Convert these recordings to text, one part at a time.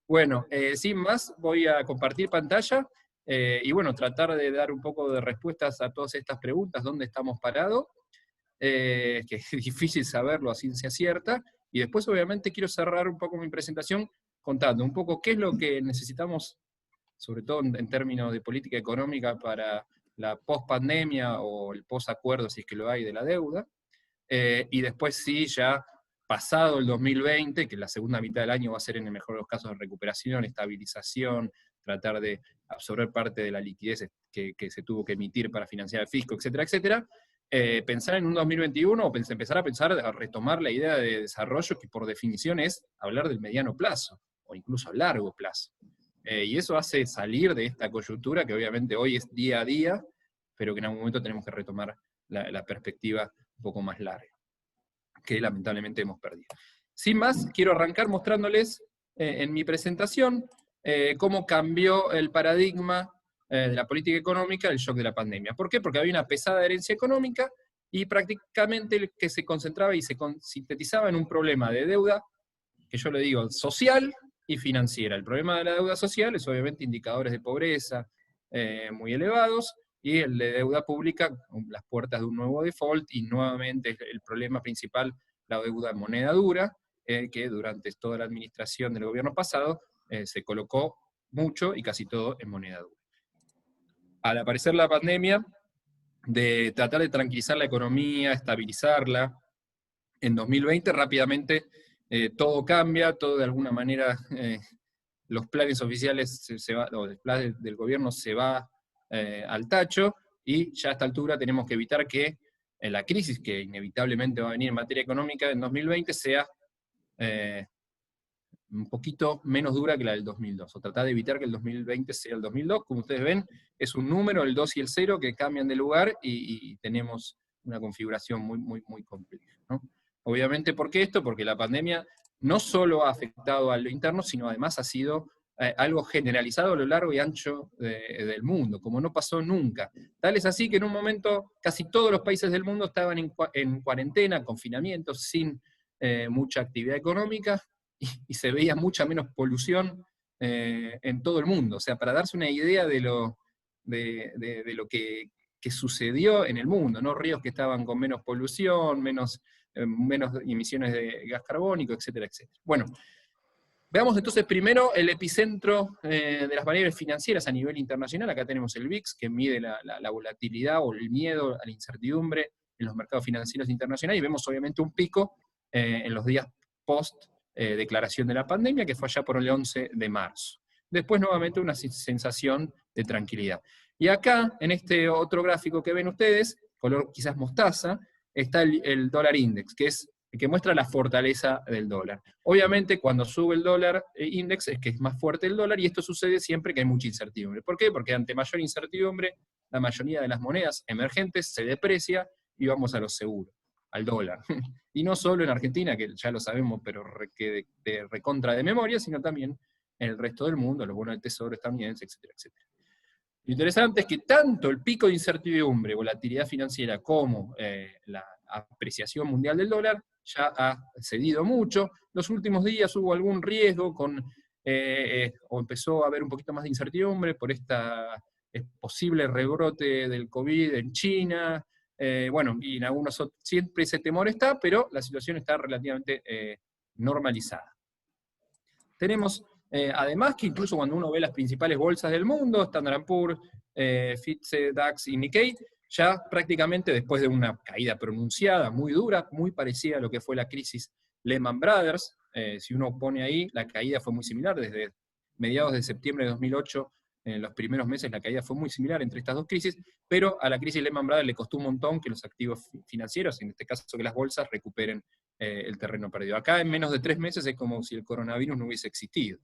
Bueno, sin más, voy a compartir pantalla y bueno, tratar de dar un poco de respuestas a todas estas preguntas, dónde estamos parados, que es difícil saberlo a ciencia cierta, y después obviamente quiero cerrar un poco mi presentación contando un poco qué es lo que necesitamos, sobre todo en términos de política económica para la post-pandemia o el post-acuerdo, si es que lo hay, de la deuda, y después sí, ya pasado el 2020, que la segunda mitad del año va a ser en el mejor de los casos de recuperación, estabilización, tratar de absorber parte de la liquidez que se tuvo que emitir para financiar el fisco, etcétera, etcétera, pensar en un 2021 o empezar a pensar, a retomar la idea de desarrollo que por definición es hablar del mediano plazo, o incluso a largo plazo. Y eso hace salir de esta coyuntura que obviamente hoy es día a día, pero que en algún momento tenemos que retomar la perspectiva un poco más larga, que lamentablemente hemos perdido. Sin más, quiero arrancar mostrándoles en mi presentación cómo cambió el paradigma de la política económica el shock de la pandemia. ¿Por qué? Porque había una pesada herencia económica y prácticamente que se concentraba y se sintetizaba en un problema de deuda, que yo le digo social y financiera. El problema de la deuda social es obviamente indicadores de pobreza muy elevados, y el de deuda pública, las puertas de un nuevo default, y nuevamente el problema principal, la deuda en moneda dura, que durante toda la administración del gobierno pasado se colocó mucho y casi todo en moneda dura. Al aparecer la pandemia, de tratar de tranquilizar la economía, estabilizarla, en 2020 rápidamente todo cambia, todo de alguna manera, los planes oficiales o el plan del gobierno se va al tacho, y ya a esta altura tenemos que evitar que la crisis que inevitablemente va a venir en materia económica en 2020 sea un poquito menos dura que la del 2002, o tratar de evitar que el 2020 sea el 2002. Como ustedes ven, es un número, el 2 y el 0, que cambian de lugar y tenemos una configuración muy, muy, muy compleja, ¿no? Obviamente, ¿por qué esto? Porque la pandemia no solo ha afectado a lo interno, sino además ha sido algo generalizado a lo largo y ancho del mundo, como no pasó nunca. Tal es así que en un momento casi todos los países del mundo estaban en cuarentena, confinamiento, sin mucha actividad económica, y se veía mucha menos polución en todo el mundo. O sea, para darse una idea de lo que sucedió en el mundo, ¿no? Ríos que estaban con menos polución, menos emisiones de gas carbónico, etcétera, etcétera. Bueno, veamos entonces primero el epicentro de las variables financieras a nivel internacional. Acá tenemos el VIX, que mide la volatilidad o el miedo a la incertidumbre en los mercados financieros internacionales, y vemos obviamente un pico en los días post declaración de la pandemia, que fue allá por el 11 de marzo. Después nuevamente una sensación de tranquilidad. Y acá, en este otro gráfico que ven ustedes, color quizás mostaza, está el dólar index, que es el que muestra la fortaleza del dólar. Obviamente, cuando sube el dólar index es que es más fuerte el dólar, y esto sucede siempre que hay mucha incertidumbre. ¿Por qué? Porque ante mayor incertidumbre, la mayoría de las monedas emergentes se deprecia y vamos a lo seguro, al dólar. Y no solo en Argentina, que ya lo sabemos, pero que de recontra de memoria, sino también en el resto del mundo, los bonos del tesoro estadounidense, etcétera, etcétera. Lo interesante es que tanto el pico de incertidumbre, volatilidad financiera, como la apreciación mundial del dólar ya ha cedido mucho. Los últimos días hubo algún riesgo o empezó a haber un poquito más de incertidumbre por esta posible rebrote del COVID en China. Bueno, y en algunos otros, siempre ese temor está, pero la situación está relativamente normalizada. Tenemos, además, que incluso cuando uno ve las principales bolsas del mundo, Standard & Poor's, FTSE, DAX y Nikkei, ya prácticamente después de una caída pronunciada, muy dura, muy parecida a lo que fue la crisis Lehman Brothers, si uno pone ahí, la caída fue muy similar, desde mediados de septiembre de 2008, en los primeros meses la caída fue muy similar entre estas dos crisis, pero a la crisis Lehman Brothers le costó un montón que los activos financieros, en este caso que las bolsas, recuperen el terreno perdido. Acá en menos de 3 meses es como si el coronavirus no hubiese existido.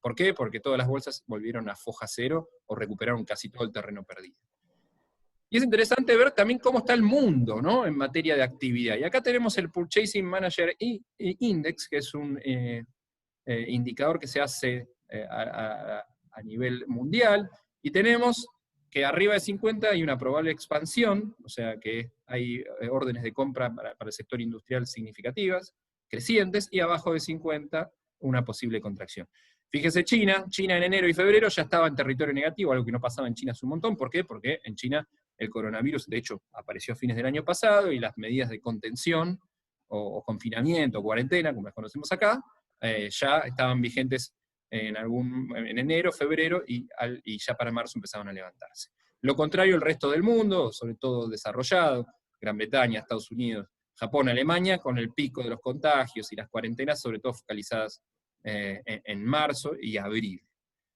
¿Por qué? Porque todas las bolsas volvieron a foja cero o recuperaron casi todo el terreno perdido. Y es interesante ver también cómo está el mundo, ¿no?, en materia de actividad. Y acá tenemos el Purchasing Manager Index, que es un indicador que se hace a nivel mundial, y tenemos que arriba de 50 hay una probable expansión, o sea que hay órdenes de compra para el sector industrial significativas, crecientes, y abajo de 50 una posible contracción. Fíjese China en enero y febrero ya estaba en territorio negativo, algo que no pasaba en China hace un montón. ¿Por qué? Porque en China el coronavirus, de hecho, apareció a fines del año pasado, y las medidas de contención, o confinamiento, o cuarentena, como las conocemos acá, ya estaban vigentes en enero, febrero, y ya para marzo empezaban a levantarse. Lo contrario el resto del mundo, sobre todo desarrollado, Gran Bretaña, Estados Unidos, Japón, Alemania, con el pico de los contagios y las cuarentenas, sobre todo focalizadas en marzo y abril.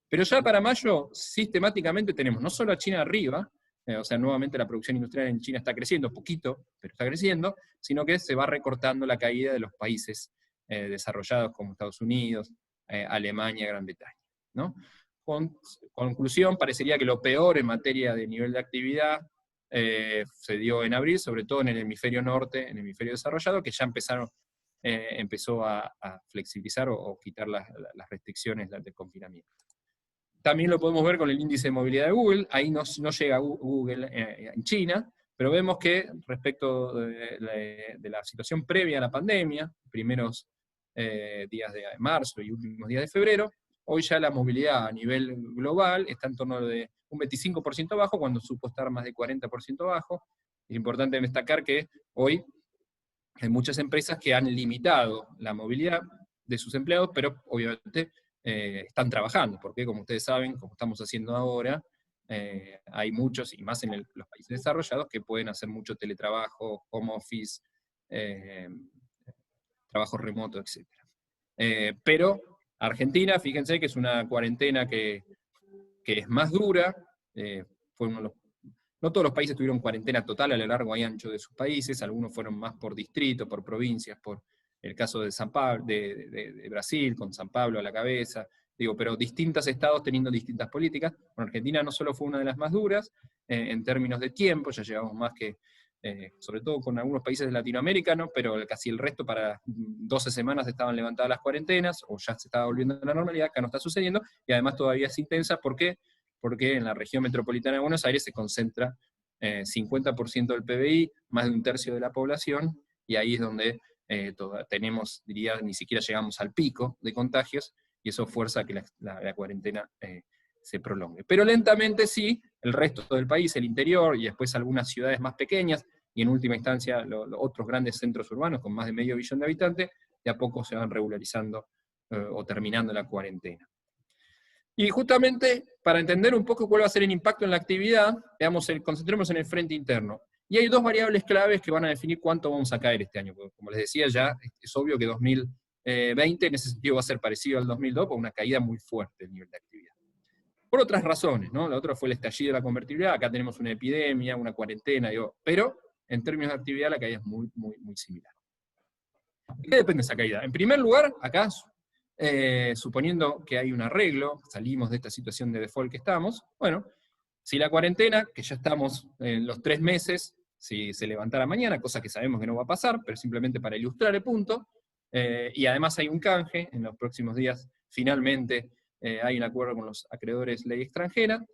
Pero ya para mayo, sistemáticamente tenemos no solo a China arriba, o sea, nuevamente la producción industrial en China está creciendo, poquito, pero está creciendo, sino que se va recortando la caída de los países desarrollados como Estados Unidos, Alemania, Gran Bretaña, ¿no? Conclusión, parecería que lo peor en materia de nivel de actividad se dio en abril, sobre todo en el hemisferio norte, en el hemisferio desarrollado, que ya empezó a flexibilizar o quitar las restricciones del confinamiento. También lo podemos ver con el índice de movilidad de Google. Ahí no llega Google en China, pero vemos que respecto de la situación previa a la pandemia, primeros días de marzo y últimos días de febrero, hoy ya la movilidad a nivel global está en torno de un 25% bajo, cuando supo estar más de 40% bajo. Es importante destacar que hoy hay muchas empresas que han limitado la movilidad de sus empleados, pero obviamente están trabajando, porque como ustedes saben, como estamos haciendo ahora, hay muchos, y más en los países desarrollados, que pueden hacer mucho teletrabajo, home office, trabajo remoto, etc. Pero Argentina, fíjense que es una cuarentena que es más dura, fue uno de los no todos los países tuvieron cuarentena total a lo largo y ancho de sus países, algunos fueron más por distrito, por provincias, por el caso de San Pablo, de Brasil, con San Pablo a la cabeza, pero distintos estados teniendo distintas políticas. Bueno, Argentina no solo fue una de las más duras, en términos de tiempo, ya llevamos más que, sobre todo con algunos países de Latinoamérica, ¿no? Pero casi el resto, para 12 semanas estaban levantadas las cuarentenas, o ya se estaba volviendo a la normalidad. Acá no está sucediendo, y además todavía es intensa. ¿Por qué? Porque en la región metropolitana de Buenos Aires se concentra 50% del PBI, más de un tercio de la población, y ahí es donde tenemos, diría, ni siquiera llegamos al pico de contagios, y eso fuerza que la cuarentena se prolongue. Pero lentamente sí, el resto del país, el interior, y después algunas ciudades más pequeñas, y en última instancia los otros grandes centros urbanos con más de medio billón de habitantes, de a poco se van regularizando o terminando la cuarentena. Y justamente, para entender un poco cuál va a ser el impacto en la actividad, concentremos en el frente interno. Y hay dos variables claves que van a definir cuánto vamos a caer este año. Como les decía ya, es obvio que 2020 en ese sentido va a ser parecido al 2002, por una caída muy fuerte del nivel de actividad. Por otras razones, ¿no? La otra fue el estallido de la convertibilidad. Acá tenemos una epidemia, una cuarentena, pero en términos de actividad la caída es muy, muy, muy similar. ¿De qué depende esa caída? En primer lugar, acá, suponiendo que hay un arreglo, salimos de esta situación de default que estamos, bueno, si la cuarentena, que ya estamos en los 3 meses, si se levantara mañana, cosa que sabemos que no va a pasar, pero simplemente para ilustrar el punto, y además hay un canje, en los próximos días finalmente hay un acuerdo con los acreedores ley extranjera,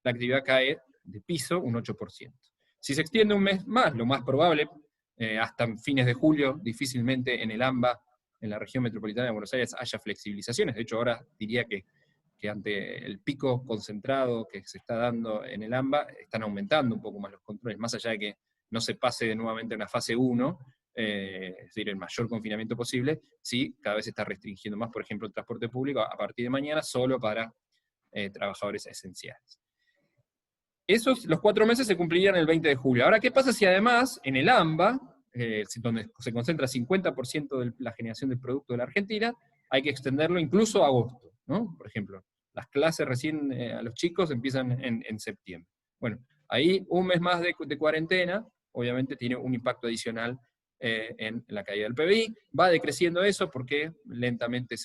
la actividad cae de piso un 8%. Si se extiende un mes más, lo más probable, hasta fines de julio, difícilmente en el AMBA, en la región metropolitana de Buenos Aires, haya flexibilizaciones. De hecho, ahora diría que ante el pico concentrado que se está dando en el AMBA, están aumentando un poco más los controles, más allá de que no se pase nuevamente a una fase 1, es decir, el mayor confinamiento posible, sí, cada vez se está restringiendo más, por ejemplo, el transporte público a partir de mañana, solo para trabajadores esenciales. Los 4 meses se cumplirían el 20 de julio. Ahora, ¿qué pasa si además en el AMBA, donde se concentra 50% de la generación del producto de la Argentina, hay que extenderlo incluso a agosto, ¿no? Por ejemplo, las clases recién a los chicos empiezan en septiembre. Bueno, ahí un mes más de cuarentena, obviamente tiene un impacto adicional en la caída del PBI. Va decreciendo eso porque lentamente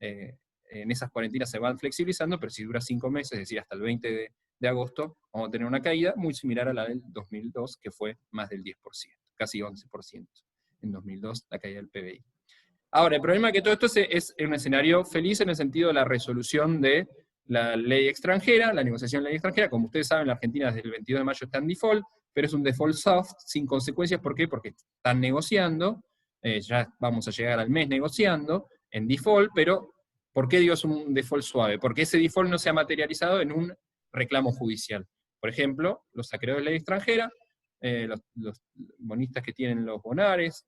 en esas cuarentenas se van flexibilizando, pero si dura 5 meses, es decir, hasta el 20 de agosto, vamos a tener una caída muy similar a la del 2002, que fue más del 10%, casi 11% en 2002, la caída del PBI. Ahora, el problema es que todo esto es un escenario feliz en el sentido de la resolución de la ley extranjera, la negociación de ley extranjera. Como ustedes saben, la Argentina desde el 22 de mayo está en default, pero es un default soft, sin consecuencias. ¿Por qué? Porque están negociando, ya vamos a llegar al mes negociando, en default, pero ¿por qué digo es un default suave? Porque ese default no se ha materializado en un reclamo judicial. Por ejemplo, los acreedores de ley extranjera, los bonistas que tienen los bonares,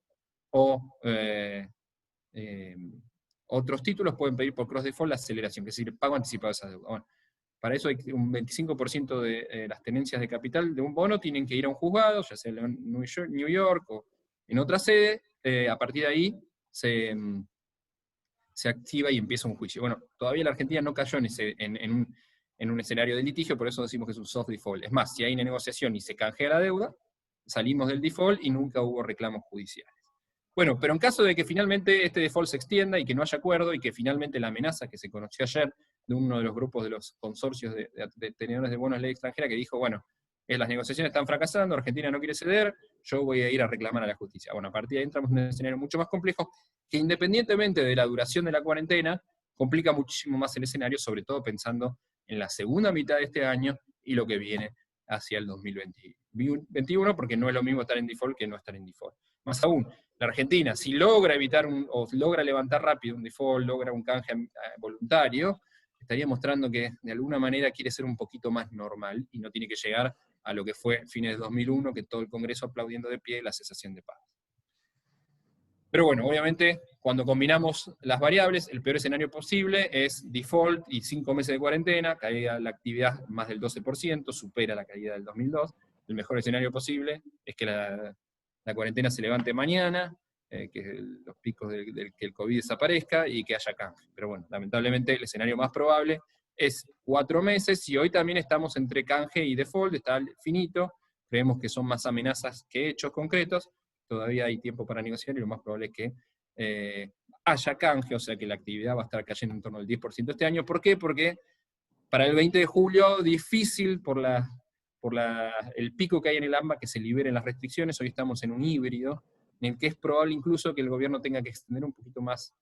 o otros títulos pueden pedir por cross default la aceleración, que es decir, pago anticipado de esa deuda. Bueno, para eso hay un 25% de las tenencias de capital de un bono tienen que ir a un juzgado, ya sea en New York o en otra sede, a partir de ahí se activa y empieza un juicio. Bueno, todavía la Argentina no cayó en un escenario de litigio, por eso decimos que es un soft default. Es más, si hay una negociación y se canjea la deuda, salimos del default y nunca hubo reclamos judiciales. Bueno, pero en caso de que finalmente este default se extienda y que no haya acuerdo y que finalmente la amenaza que se conoció ayer de uno de los grupos de los consorcios de tenedores de bonos de ley extranjera que dijo, bueno, las negociaciones están fracasando, Argentina no quiere ceder, yo voy a ir a reclamar a la justicia. Bueno, a partir de ahí entramos en un escenario mucho más complejo, que independientemente de la duración de la cuarentena, complica muchísimo más el escenario, sobre todo pensando en la segunda mitad de este año y lo que viene hacia el 2021, porque no es lo mismo estar en default que no estar en default. Más aún, la Argentina, si logra evitar o logra levantar rápido un default, logra un canje voluntario, estaría mostrando que de alguna manera quiere ser un poquito más normal y no tiene que llegar a lo que fue fines de 2001, que todo el Congreso aplaudiendo de pie la cesación de pagos. Pero bueno, obviamente, cuando combinamos las variables, el peor escenario posible es default y 5 meses de cuarentena, caída de la actividad más del 12%, supera la caída del 2002. El mejor escenario posible es que la cuarentena se levante mañana, que los picos que el COVID desaparezca y que haya canje. Pero bueno, lamentablemente el escenario más probable es 4 meses, y hoy también estamos entre canje y default, está finito, creemos que son más amenazas que hechos concretos, todavía hay tiempo para negociar y lo más probable es que haya canje, o sea que la actividad va a estar cayendo en torno al 10% este año. ¿Por qué? Porque para el 20 de julio, difícil por el pico que hay en el AMBA, que se liberen las restricciones. Hoy estamos en un híbrido, en el que es probable incluso que el gobierno tenga que extender un poquito más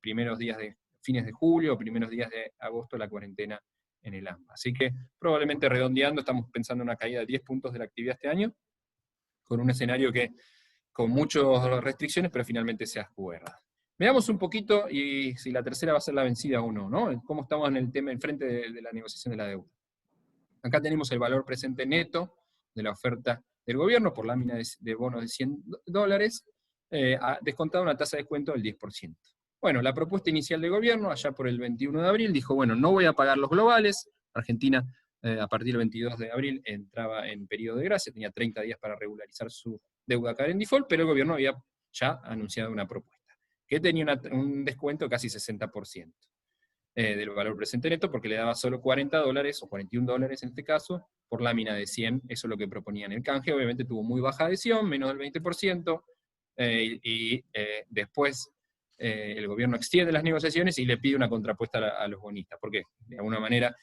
primeros días de fines de julio o primeros días de agosto la cuarentena en el AMBA. Así que probablemente redondeando, estamos pensando en una caída de 10 puntos de la actividad este año, con un escenario que con muchas restricciones, pero finalmente se acuerda. Veamos un poquito y si la tercera va a ser la vencida o no, ¿no? Cómo estamos en el tema, enfrente de la negociación de la deuda. Acá tenemos el valor presente neto de la oferta del gobierno por lámina de bonos de $100, descontado una tasa de descuento del 10%. Bueno, la propuesta inicial del gobierno, allá por el 21 de abril, dijo, bueno, no voy a pagar los globales. Argentina, a partir del 22 de abril, entraba en periodo de gracia, tenía 30 días para regularizar su deuda acá en default, pero el gobierno había ya anunciado una propuesta, que tenía un descuento de casi 60%. Del valor presente neto, porque le daba solo $40, o $41 en este caso, por lámina de 100, eso es lo que proponían. El canje obviamente tuvo muy baja adhesión, menos del 20%, después el gobierno extiende las negociaciones y le pide una contrapuesta a los bonistas. ¿Por qué? De alguna manera,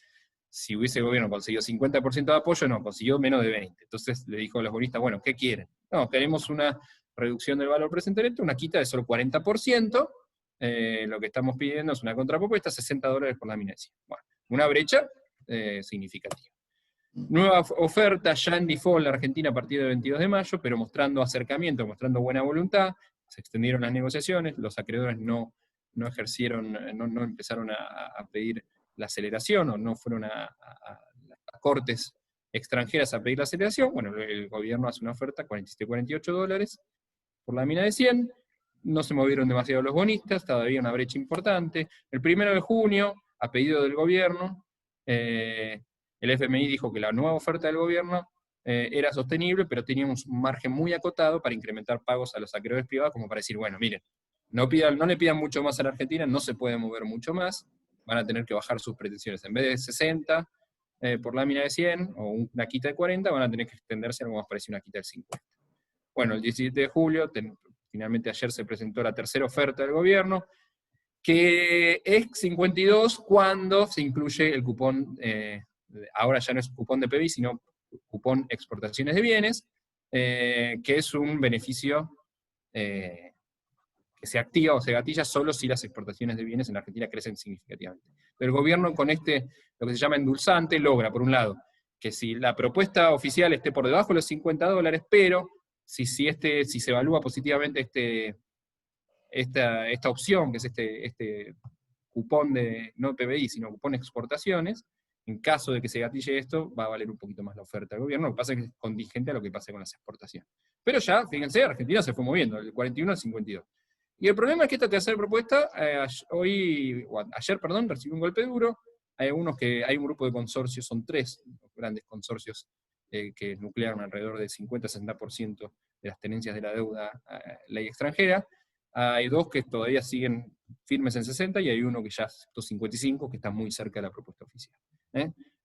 si hubiese el gobierno conseguido 50% de apoyo, no, consiguió menos de 20%. Entonces le dijo a los bonistas, bueno, ¿qué quieren? No, queremos una reducción del valor presente neto, una quita de solo 40%, lo que estamos pidiendo es una contrapropuesta, $60 por lámina de 100. Bueno, una brecha significativa. Nueva oferta ya en default la Argentina a partir del 22 de mayo, pero mostrando acercamiento, mostrando buena voluntad, se extendieron las negociaciones, los acreedores no empezaron a pedir la aceleración, o no fueron a cortes extranjeras a pedir la aceleración. Bueno, el gobierno hace una oferta, $47-48 por lámina de 100, no se movieron demasiado los bonistas, todavía una brecha importante. El 1 de junio, a pedido del gobierno, el FMI dijo que la nueva oferta del gobierno era sostenible, pero tenía un margen muy acotado para incrementar pagos a los acreedores privados, como para decir, bueno, miren, no le pidan mucho más a la Argentina, no se puede mover mucho más, van a tener que bajar sus pretensiones. En vez de 60 por lámina de 100, o una quita de 40, van a tener que extenderse a algo más parecido a una quita de 50. Bueno, el 17 de julio, finalmente ayer se presentó la tercera oferta del gobierno, que es 52 cuando se incluye el cupón, ahora ya no es cupón de PBI, sino cupón exportaciones de bienes, que es un beneficio que se activa o se gatilla solo si las exportaciones de bienes en Argentina crecen significativamente. Pero el gobierno con lo que se llama endulzante, logra, por un lado, que si la propuesta oficial esté por debajo de los $50, pero si se evalúa positivamente esta opción, que es este cupón de, no PBI, sino cupón de exportaciones, en caso de que se gatille esto, va a valer un poquito más la oferta del gobierno, lo que pasa es que es contingente a lo que pase con las exportaciones. Pero ya, fíjense, Argentina se fue moviendo, del 41 al 52. Y el problema es que esta tercera propuesta, ayer, recibió un golpe duro. Hay un grupo de consorcios, son 3 grandes consorcios que nuclearon alrededor del 50-60% de las tenencias de la deuda ley extranjera. Hay 2 que todavía siguen firmes en 60 y hay uno que ya aceptó 55, que está muy cerca de la propuesta oficial.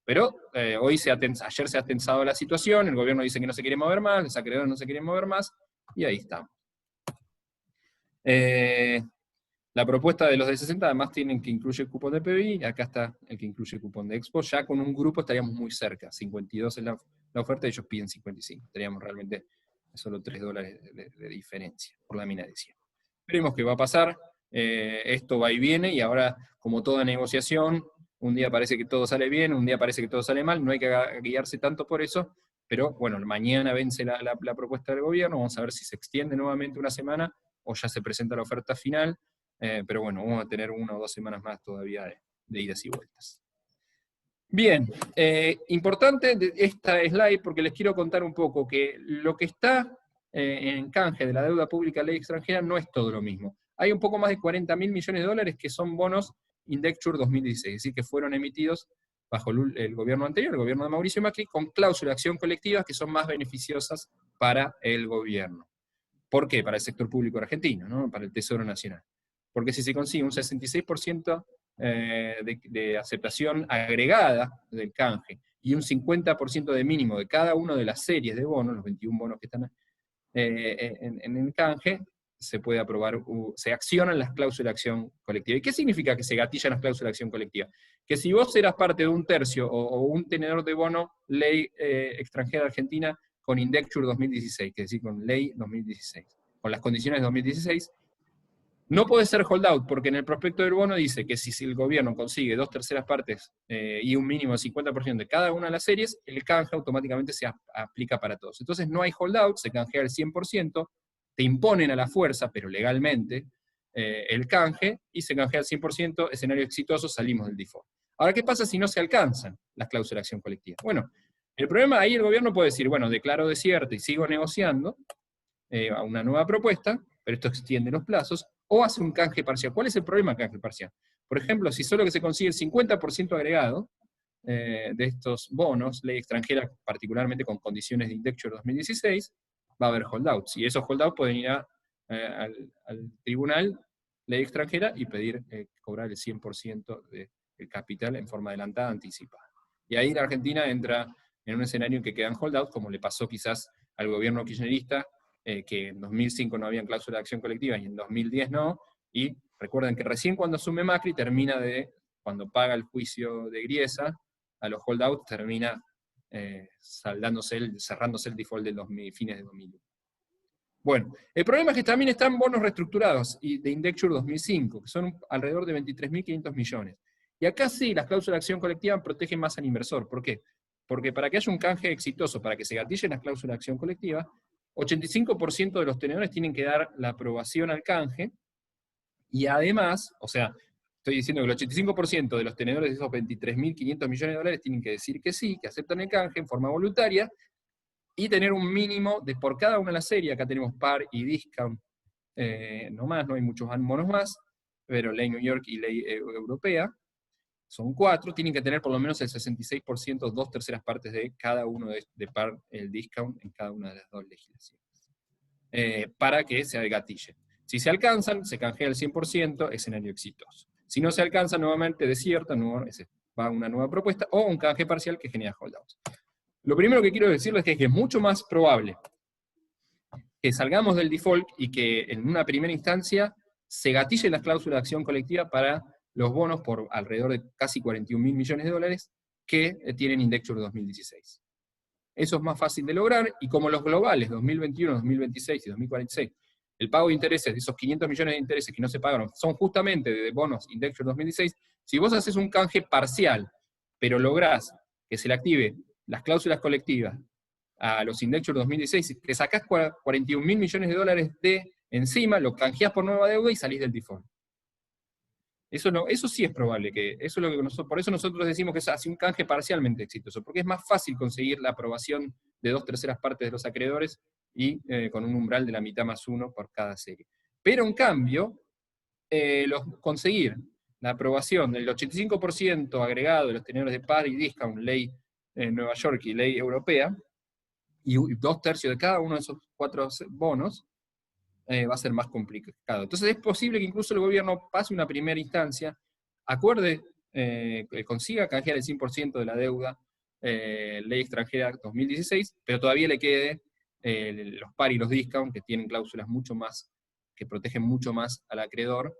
Pero ayer se ha tensado la situación, el gobierno dice que no se quiere mover más, los acreedores no se quieren mover más, y ahí estamos. La propuesta de los de 60 además tienen que incluye el cupón de PBI, acá está el que incluye el cupón de Expo, ya con un grupo estaríamos muy cerca, 52 es la oferta, ellos piden 55, estaríamos realmente solo $3 de diferencia por la mina de 100. Veremos qué va a pasar, esto va y viene, y ahora, como toda negociación, un día parece que todo sale bien, un día parece que todo sale mal, no hay que guiarse tanto por eso, pero bueno, mañana vence la propuesta del gobierno, vamos a ver si se extiende nuevamente una semana, o ya se presenta la oferta final, pero bueno, vamos a tener 1 o 2 semanas más todavía de idas y vueltas. Bien, importante esta slide porque les quiero contar un poco que lo que está en canje de la deuda pública ley extranjera no es todo lo mismo. Hay un poco más de $40.000 millones que son bonos Indexure 2016, es decir, que fueron emitidos bajo el gobierno anterior, el gobierno de Mauricio Macri, con cláusulas de acción colectiva que son más beneficiosas para el gobierno. ¿Por qué? Para el sector público argentino, ¿no? Para el Tesoro Nacional. Porque si se consigue un 66% de aceptación agregada del canje y un 50% de mínimo de cada una de las series de bonos, los 21 bonos que están en el canje, se puede aprobar, se accionan las cláusulas de acción colectiva. ¿Y qué significa que se gatillan las cláusulas de acción colectiva? Que si vos eras parte de un tercio o un tenedor de bono ley extranjera argentina con Indexure 2016, que es decir, con ley 2016, con las condiciones de 2016, no puede ser holdout, porque en el prospecto del bono dice que si el gobierno consigue 2/3 partes y un mínimo de 50% de cada una de las series, el canje automáticamente se aplica para todos. Entonces no hay holdout, se canjea el 100%, te imponen a la fuerza, pero legalmente, el canje, y se canjea el 100%, escenario exitoso, salimos del default. Ahora, ¿qué pasa si no se alcanzan las cláusulas de acción colectiva? Bueno, el problema ahí el gobierno puede decir, bueno, declaro desierto y sigo negociando a una nueva propuesta, pero esto extiende los plazos, o hace un canje parcial. ¿Cuál es el problema del canje parcial? Por ejemplo, si solo que se consigue el 50% agregado de estos bonos, ley extranjera, particularmente con condiciones de Indexure 2016, va a haber holdouts. Y esos holdouts pueden ir al tribunal, ley extranjera, y pedir cobrar el 100% del capital en forma adelantada, anticipada. Y ahí la Argentina entra en un escenario en que quedan holdouts, como le pasó quizás al gobierno kirchnerista, que en 2005 no habían cláusula de acción colectiva y en 2010 no, y recuerden que recién cuando asume Macri cuando paga el juicio de Griesa, a los holdouts termina cerrándose el default de fines de 2001. Bueno, el problema es que también están bonos reestructurados de Indexure 2005, que son alrededor de 23.500 millones. Y acá sí, las cláusulas de acción colectiva protegen más al inversor. ¿Por qué? Porque para que haya un canje exitoso, para que se gatillen las cláusulas de acción colectiva, 85% de los tenedores tienen que dar la aprobación al canje, y además, o sea, estoy diciendo que el 85% de los tenedores de esos 23.500 millones tienen que decir que sí, que aceptan el canje en forma voluntaria, y tener un mínimo de por cada una de las series, acá tenemos par y discount, no hay muchos bonos más, pero ley New York y ley europea, son 4, tienen que tener por lo menos el 66%, 2/3 partes de cada uno de par, el discount en cada una de las 2 legislaciones. Para que se gatille. Si se alcanzan, se canjea el 100%, escenario exitoso. Si no se alcanza, nuevamente desierta, va a una nueva propuesta, o un canje parcial que genera holdouts. Lo primero que quiero decirles es que es mucho más probable que salgamos del default y que en una primera instancia se gatille las cláusulas de acción colectiva para los bonos por alrededor de casi $41.000 millones que tienen Indexure 2016. Eso es más fácil de lograr, y como los globales 2021, 2026 y 2046, el pago de intereses de esos 500 millones de intereses que no se pagaron son justamente de bonos Indexure 2016, si vos haces un canje parcial, pero lográs que se le active las cláusulas colectivas a los Indexure 2016, te sacás $41.000 millones de encima, lo canjeás por nueva deuda y salís del default. Eso, no, eso sí es probable, eso es lo que por eso nosotros decimos que es así un canje parcialmente exitoso, porque es más fácil conseguir la aprobación de 2/3 partes de los acreedores y con un umbral de la mitad más uno por cada serie. Pero en cambio, conseguir la aprobación del 85% agregado de los tenedores de par y discount, ley Nueva York y ley europea, y 2/3 de cada uno de esos 4 bonos, va a ser más complicado. Entonces es posible que incluso el gobierno pase una primera instancia, acuerde, consiga canjear el 100% de la deuda, ley extranjera 2016, pero todavía le quede los par y los discount, que tienen cláusulas mucho más, que protegen mucho más al acreedor,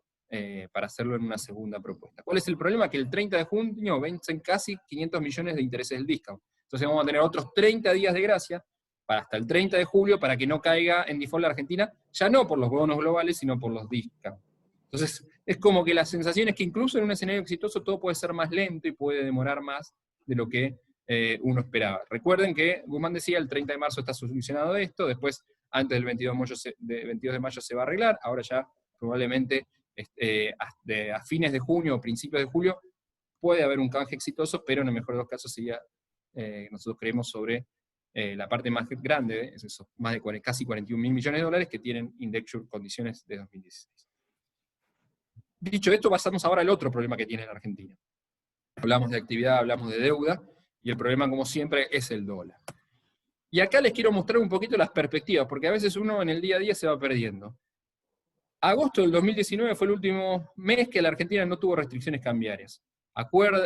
para hacerlo en una segunda propuesta. ¿Cuál es el problema? Que el 30 de junio vencen casi 500 millones de intereses del discount. Entonces vamos a tener otros 30 días de gracia, para hasta el 30 de julio, para que no caiga en default la Argentina, ya no por los bonos globales, sino por los discount. Entonces, es como que la sensación es que incluso en un escenario exitoso todo puede ser más lento y puede demorar más de lo que uno esperaba. Recuerden que Guzmán decía, el 30 de marzo está solucionado esto, después, antes del 22 de mayo se va a arreglar, ahora ya probablemente a fines de junio o principios de julio puede haber un canje exitoso, pero en el mejor de los casos sería, nosotros creemos, sobre la parte más grande, es eso, más de casi 41.000 millones de dólares que tienen indexure condiciones de 2016. Dicho esto, pasamos ahora al otro problema que tiene la Argentina. Hablamos de actividad, hablamos de deuda, y el problema, como siempre, es el dólar. Y acá les quiero mostrar un poquito las perspectivas, porque a veces uno en el día a día se va perdiendo. Agosto del 2019 fue el último mes que la Argentina no tuvo restricciones cambiarias.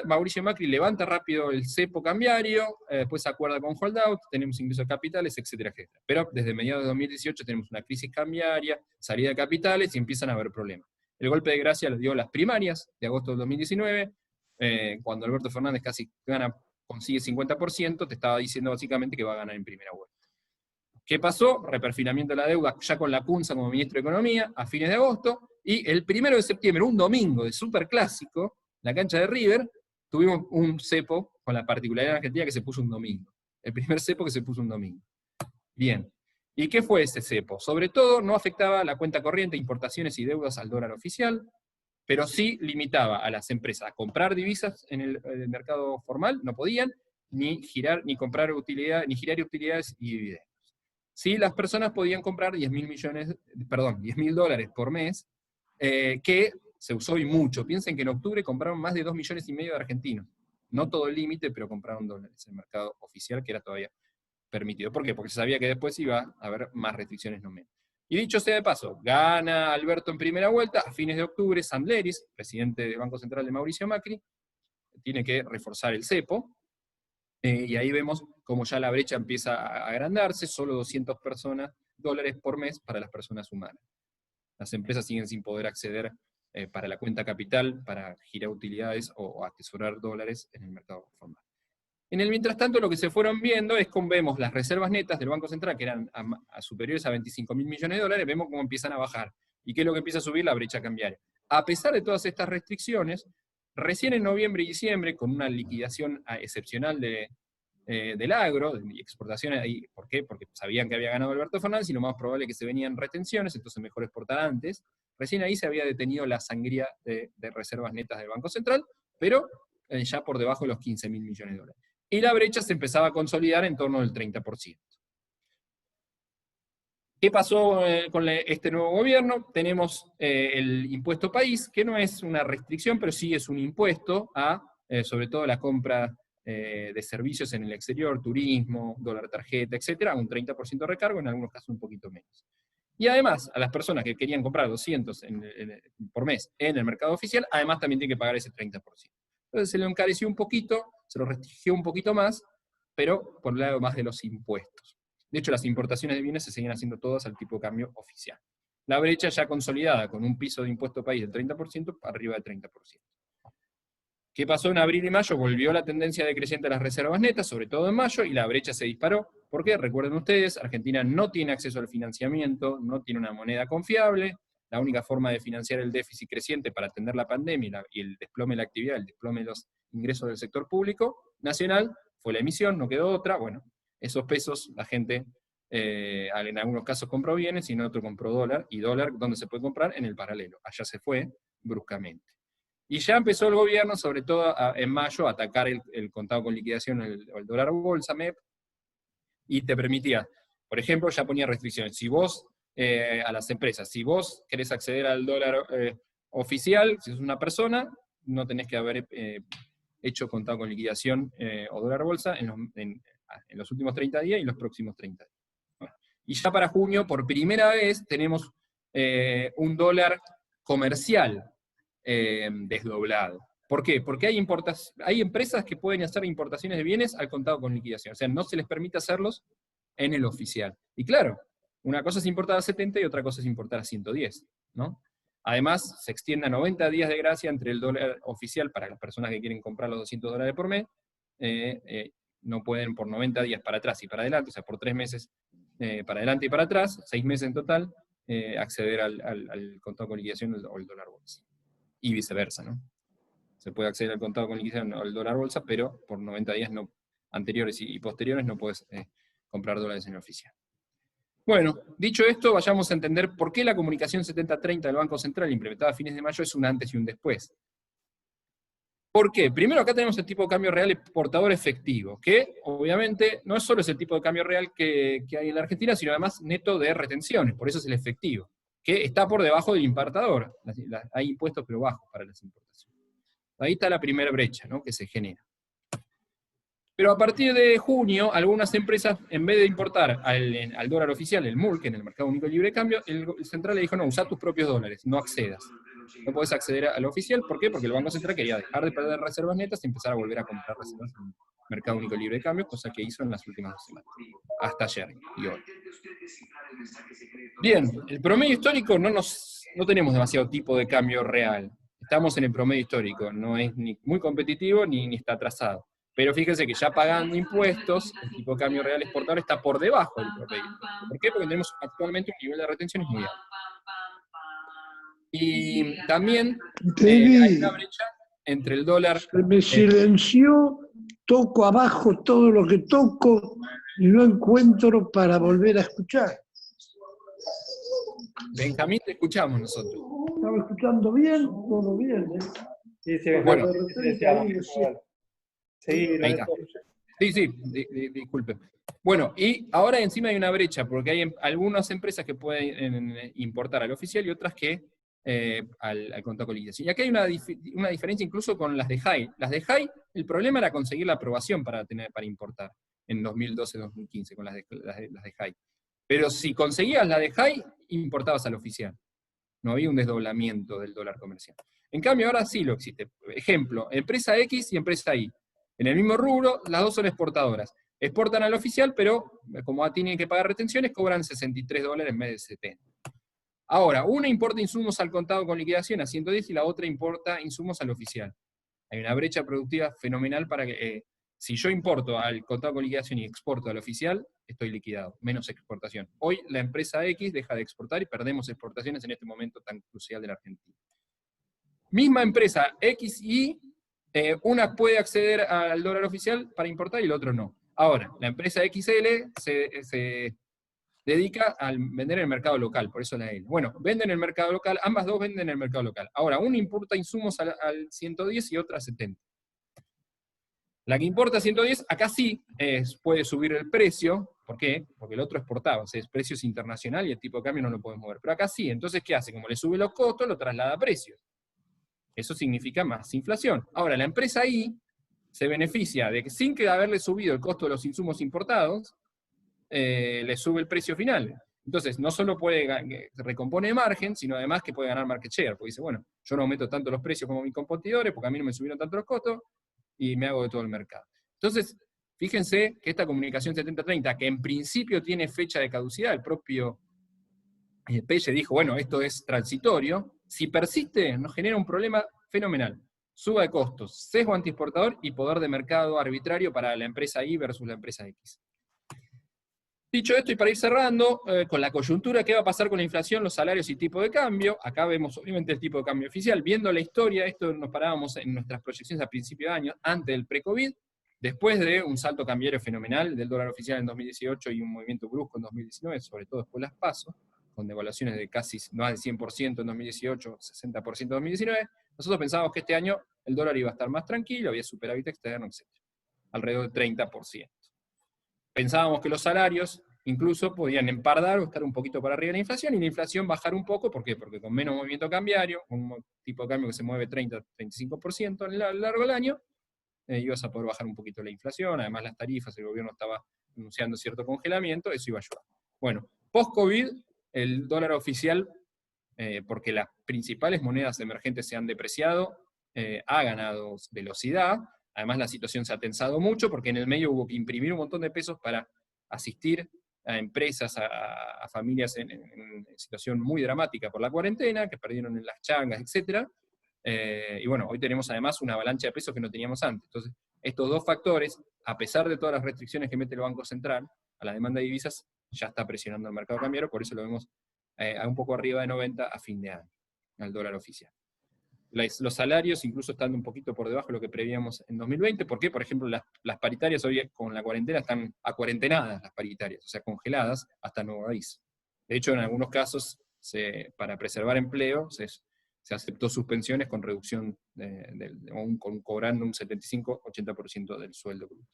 Mauricio Macri levanta rápido el cepo cambiario, después se acuerda con holdout, tenemos ingresos de capitales, etcétera, etcétera. Pero desde mediados de 2018 tenemos una crisis cambiaria, salida de capitales y empiezan a haber problemas. El golpe de gracia lo dio las primarias de agosto del 2019, cuando Alberto Fernández casi consigue 50%, te estaba diciendo básicamente que va a ganar en primera vuelta. ¿Qué pasó? Reperfinamiento de la deuda ya con la Kunza como ministro de Economía a fines de agosto, y el 1 de septiembre, un domingo de superclásico, la cancha de River, tuvimos un cepo con la particularidad de Argentina que se puso un domingo. El primer cepo que se puso un domingo. Bien. ¿Y qué fue ese cepo? Sobre todo no afectaba la cuenta corriente, importaciones y deudas al dólar oficial, pero sí limitaba a las empresas a comprar divisas en el mercado formal, no podían, ni girar, ni comprar utilidades, ni girar utilidades y dividendos. Sí, las personas podían comprar 10.000 dólares por mes, que se usó y mucho. Piensen que en octubre compraron más de 2,5 millones de argentinos. No todo el límite, pero compraron dólares en el mercado oficial, que era todavía permitido. ¿Por qué? Porque se sabía que después iba a haber más restricciones, no menos. Y dicho sea de paso, gana Alberto en primera vuelta, a fines de octubre, Sandleris, presidente del Banco Central de Mauricio Macri, tiene que reforzar el cepo, y ahí vemos cómo ya la brecha empieza a agrandarse, solo 200 dólares por mes para las personas humanas. Las empresas siguen sin poder acceder para la cuenta capital, para girar utilidades o atesorar dólares en el mercado formal. En el mientras tanto, lo que se fueron viendo es cómo vemos las reservas netas del Banco Central, que eran superiores a 25.000 millones de dólares, vemos cómo empiezan a bajar. ¿Y qué es lo que empieza a subir? La brecha cambiaria. A pesar de todas estas restricciones, recién en noviembre y diciembre, con una liquidación excepcional del agro, de exportaciones, ahí, ¿por qué? Porque sabían que había ganado Alberto Fernández, y lo más probable es que se venían retenciones, entonces mejor exportar antes. Recién ahí se había detenido la sangría de reservas netas del Banco Central, pero ya por debajo de los 15.000 millones de dólares. Y la brecha se empezaba a consolidar en torno del 30%. ¿Qué pasó con este nuevo gobierno? Tenemos el impuesto país, que no es una restricción, pero sí es un impuesto a, sobre todo, la compra de servicios en el exterior, turismo, dólar tarjeta, etcétera, un 30% de recargo, en algunos casos un poquito menos. Y además, a las personas que querían comprar 200 por mes en el mercado oficial, además también tienen que pagar ese 30%. Entonces se lo encareció un poquito, se lo restringió un poquito más, pero por el lado más de los impuestos. De hecho, las importaciones de bienes se siguen haciendo todas al tipo de cambio oficial. La brecha ya consolidada con un piso de impuesto país del 30%, arriba del 30%. ¿Qué pasó en abril y mayo? Volvió la tendencia decreciente de las reservas netas, sobre todo en mayo, y la brecha se disparó. ¿Por qué? Recuerden ustedes, Argentina no tiene acceso al financiamiento, no tiene una moneda confiable. La única forma de financiar el déficit creciente para atender la pandemia y el desplome de la actividad, el desplome de los ingresos del sector público nacional, fue la emisión, no quedó otra. Bueno, esos pesos la gente en algunos casos compró bienes y en otros compró dólar, y dólar, ¿dónde se puede comprar? En el paralelo. Allá se fue bruscamente. Y ya empezó el gobierno, sobre todo en mayo, a atacar el contado con liquidación, el dólar bolsa, MEP, y te permitía, por ejemplo, ya ponía restricciones. Si vos, a las empresas, si vos querés acceder al dólar oficial, si sos una persona, no tenés que haber hecho contado con liquidación o dólar bolsa en los últimos 30 días y los próximos 30 días. Bueno, y ya para junio, por primera vez, tenemos un dólar comercial desdoblado. ¿Por qué? Porque hay empresas que pueden hacer importaciones de bienes al contado con liquidación, o sea, no se les permite hacerlos en el oficial. Y claro, una cosa es importar a 70 y otra cosa es importar a 110, ¿no? Además, se extiende a 90 días de gracia entre el dólar oficial para las personas que quieren comprar los $200 por mes, no pueden por 90 días para atrás y para adelante, o sea, por 3 meses para adelante y para atrás, 6 meses en total, acceder al contado con liquidación o el dólar bolsa. Y viceversa, ¿no? Se puede acceder al contado con liquidación o al dólar bolsa, pero por 90 días anteriores y posteriores no puedes comprar dólares en el oficial. Bueno, dicho esto, vayamos a entender por qué la comunicación 7030 del Banco Central, implementada a fines de mayo, es un antes y un después. ¿Por qué? Primero, acá tenemos el tipo de cambio real exportador efectivo, que obviamente no es solo ese tipo de cambio real que hay en la Argentina, sino además neto de retenciones, por eso es el efectivo, que está por debajo del importador. Hay impuestos pero bajos para las importaciones. Ahí está la primera brecha, ¿no?, que se genera. Pero a partir de junio, algunas empresas, en vez de importar al dólar oficial, el MUL, que en el mercado único libre de cambio, el central le dijo, no, usa tus propios dólares, no accedas. No podés acceder al oficial, ¿por qué? Porque el Banco Central quería dejar de perder reservas netas y empezar a volver a comprar reservas en el mercado único libre de cambio, cosa que hizo en las últimas 2 semanas, hasta ayer y hoy. Bien, el promedio histórico no tenemos demasiado tipo de cambio real. Estamos en el promedio histórico, no es ni muy competitivo ni está atrasado. Pero fíjense que ya pagando impuestos, el tipo de cambio real exportador está por debajo del promedio. ¿Por qué? Porque tenemos actualmente un nivel de retenciones muy alto. Y también hay una brecha entre el dólar... Se me silenció, toco abajo todo lo que toco y no encuentro para volver a escuchar. Benjamín, te escuchamos nosotros. ¿Estaba escuchando bien? Todo bien, ¿eh? Sí, sí, bueno, ahí está. Sí, disculpe. Bueno, y ahora encima hay una brecha, porque hay algunas empresas que pueden importar al oficial y otras que al contado con liquidación. Y aquí hay una diferencia incluso con las de JAI. Las de JAI, el problema era conseguir la aprobación para importar en 2012-2015 con las de JAI. Pero si conseguías la de JAI, importabas al oficial. No había un desdoblamiento del dólar comercial. En cambio, ahora sí lo existe. Ejemplo, empresa X y empresa Y. En el mismo rubro, las dos son exportadoras. Exportan al oficial, pero como tienen que pagar retenciones, cobran $63 en vez de 70. Ahora, una importa insumos al contado con liquidación a 110 y la otra importa insumos al oficial. Hay una brecha productiva fenomenal para que, si yo importo al contado con liquidación y exporto al oficial, estoy liquidado, menos exportación. Hoy la empresa X deja de exportar y perdemos exportaciones en este momento tan crucial de la Argentina. Misma empresa X y una puede acceder al dólar oficial para importar y el otro no. Ahora, la empresa XL se dedica a vender en el mercado local, por eso la L. Bueno, venden en el mercado local, ambas dos venden en el mercado local. Ahora, una importa insumos al 110 y otra a 70. La que importa 110, acá sí puede subir el precio. ¿Por qué? Porque el otro exportaba, o sea, el precio es internacional y el tipo de cambio no lo podemos mover. Pero acá sí, entonces, ¿qué hace? Como le sube los costos, lo traslada a precios. Eso significa más inflación. Ahora, la empresa I se beneficia de que sin que haberle subido el costo de los insumos importados, le sube el precio final. Entonces, no solo recompone margen, sino además que puede ganar market share, porque dice, bueno, yo no aumento tanto los precios como mis competidores, porque a mí no me subieron tanto los costos, y me hago de todo el mercado. Entonces, fíjense que esta comunicación 7030, que en principio tiene fecha de caducidad, el propio Pelle dijo, bueno, esto es transitorio, si persiste, nos genera un problema fenomenal. Suba de costos, sesgo antiexportador y poder de mercado arbitrario para la empresa Y versus la empresa X. Dicho esto, y para ir cerrando, con la coyuntura, ¿qué va a pasar con la inflación, los salarios y tipo de cambio? Acá vemos obviamente el tipo de cambio oficial. Viendo la historia, esto nos parábamos en nuestras proyecciones a principio de año, antes del pre-COVID, Después de un salto cambiario fenomenal del dólar oficial en 2018 y un movimiento brusco en 2019, sobre todo después de las PASO, con devaluaciones de casi más de 100% en 2018, 60% en 2019, nosotros pensábamos que este año el dólar iba a estar más tranquilo, había superávit externo, etc. Alrededor del 30%. Pensábamos que los salarios incluso podían empardar o estar un poquito para arriba de la inflación, y la inflación bajar un poco. ¿Por qué? Porque con menos movimiento cambiario, un tipo de cambio que se mueve 30-35% a lo largo del año, ibas a poder bajar un poquito la inflación. Además las tarifas, el gobierno estaba anunciando cierto congelamiento, eso iba a ayudar. Bueno, post-COVID, el dólar oficial, porque las principales monedas emergentes se han depreciado, ha ganado velocidad. Además la situación se ha tensado mucho, porque en el medio hubo que imprimir un montón de pesos para asistir a empresas, a familias en situación muy dramática por la cuarentena, que perdieron en las changas, etc. Y bueno, hoy tenemos además una avalancha de pesos que no teníamos antes. Entonces, estos dos factores, a pesar de todas las restricciones que mete el Banco Central a la demanda de divisas, ya está presionando el mercado cambiario, por eso lo vemos a un poco arriba de 90 a fin de año, al dólar oficial. Los salarios incluso están un poquito por debajo de lo que prevíamos en 2020, porque, por ejemplo, las paritarias hoy con la cuarentena están acuarentenadas, las paritarias, o sea, congeladas hasta nuevo aviso. De hecho, en algunos casos, para preservar empleo, se aceptó suspensiones con reducción, cobrando un 75-80% del sueldo bruto.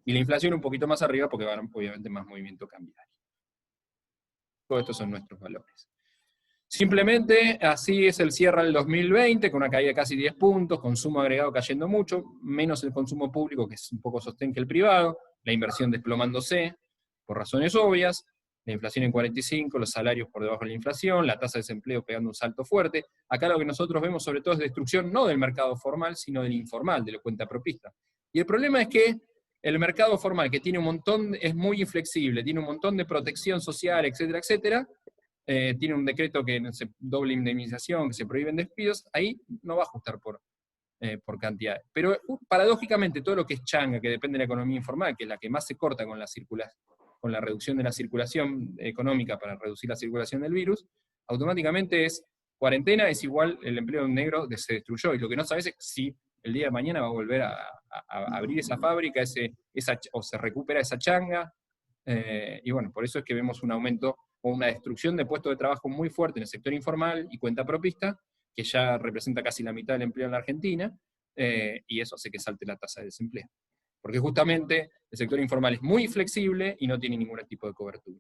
Y la inflación un poquito más arriba, porque van obviamente más movimiento cambiario. Todos estos son nuestros valores. Simplemente así es el cierre del 2020, con una caída de casi 10 puntos, consumo agregado cayendo mucho, menos el consumo público, que es un poco sostén que el privado, la inversión desplomándose, por razones obvias, la inflación en 45, los salarios por debajo de la inflación, la tasa de desempleo pegando un salto fuerte. Acá lo que nosotros vemos sobre todo es destrucción no del mercado formal, sino del informal, de la cuentapropista. Y el problema es que el mercado formal, que tiene un montón, es muy inflexible, tiene un montón de protección social, etcétera, etcétera, tiene un decreto que se doble indemnización, que se prohíben despidos, ahí no va a ajustar por cantidades. Pero paradójicamente todo lo que es changa, que depende de la economía informal, que es la que más se corta con la reducción de la circulación económica para reducir la circulación del virus, automáticamente es cuarentena es igual el empleo negro se destruyó, y lo que no sabes es si el día de mañana va a volver a abrir esa fábrica, o se recupera esa changa, y bueno, por eso es que vemos un aumento o una destrucción de puestos de trabajo muy fuerte en el sector informal y cuentapropista, que ya representa casi la mitad del empleo en la Argentina, y eso hace que salte la tasa de desempleo. Porque justamente el sector informal es muy flexible y no tiene ningún tipo de cobertura.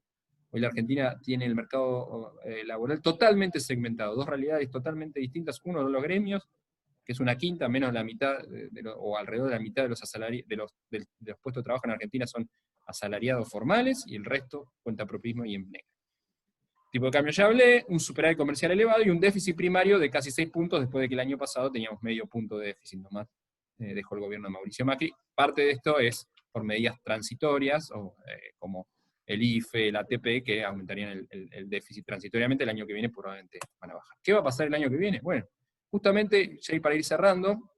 Hoy la Argentina tiene el mercado laboral totalmente segmentado, dos realidades totalmente distintas. Uno de los gremios, que es una quinta, menos la mitad, o alrededor de la mitad de los puestos de trabajo en Argentina son asalariados formales, y el resto cuentapropismo y empleo. Tipo de cambio ya hablé, un superávit comercial elevado y un déficit primario de casi 6 puntos, después de que el año pasado teníamos medio punto de déficit nomás, dejó el gobierno de Mauricio Macri. Parte de esto es por medidas transitorias, como el IFE, el ATP, que aumentarían el déficit transitoriamente. El año que viene probablemente van a bajar. ¿Qué va a pasar el año que viene? Bueno, justamente, ya para ir cerrando,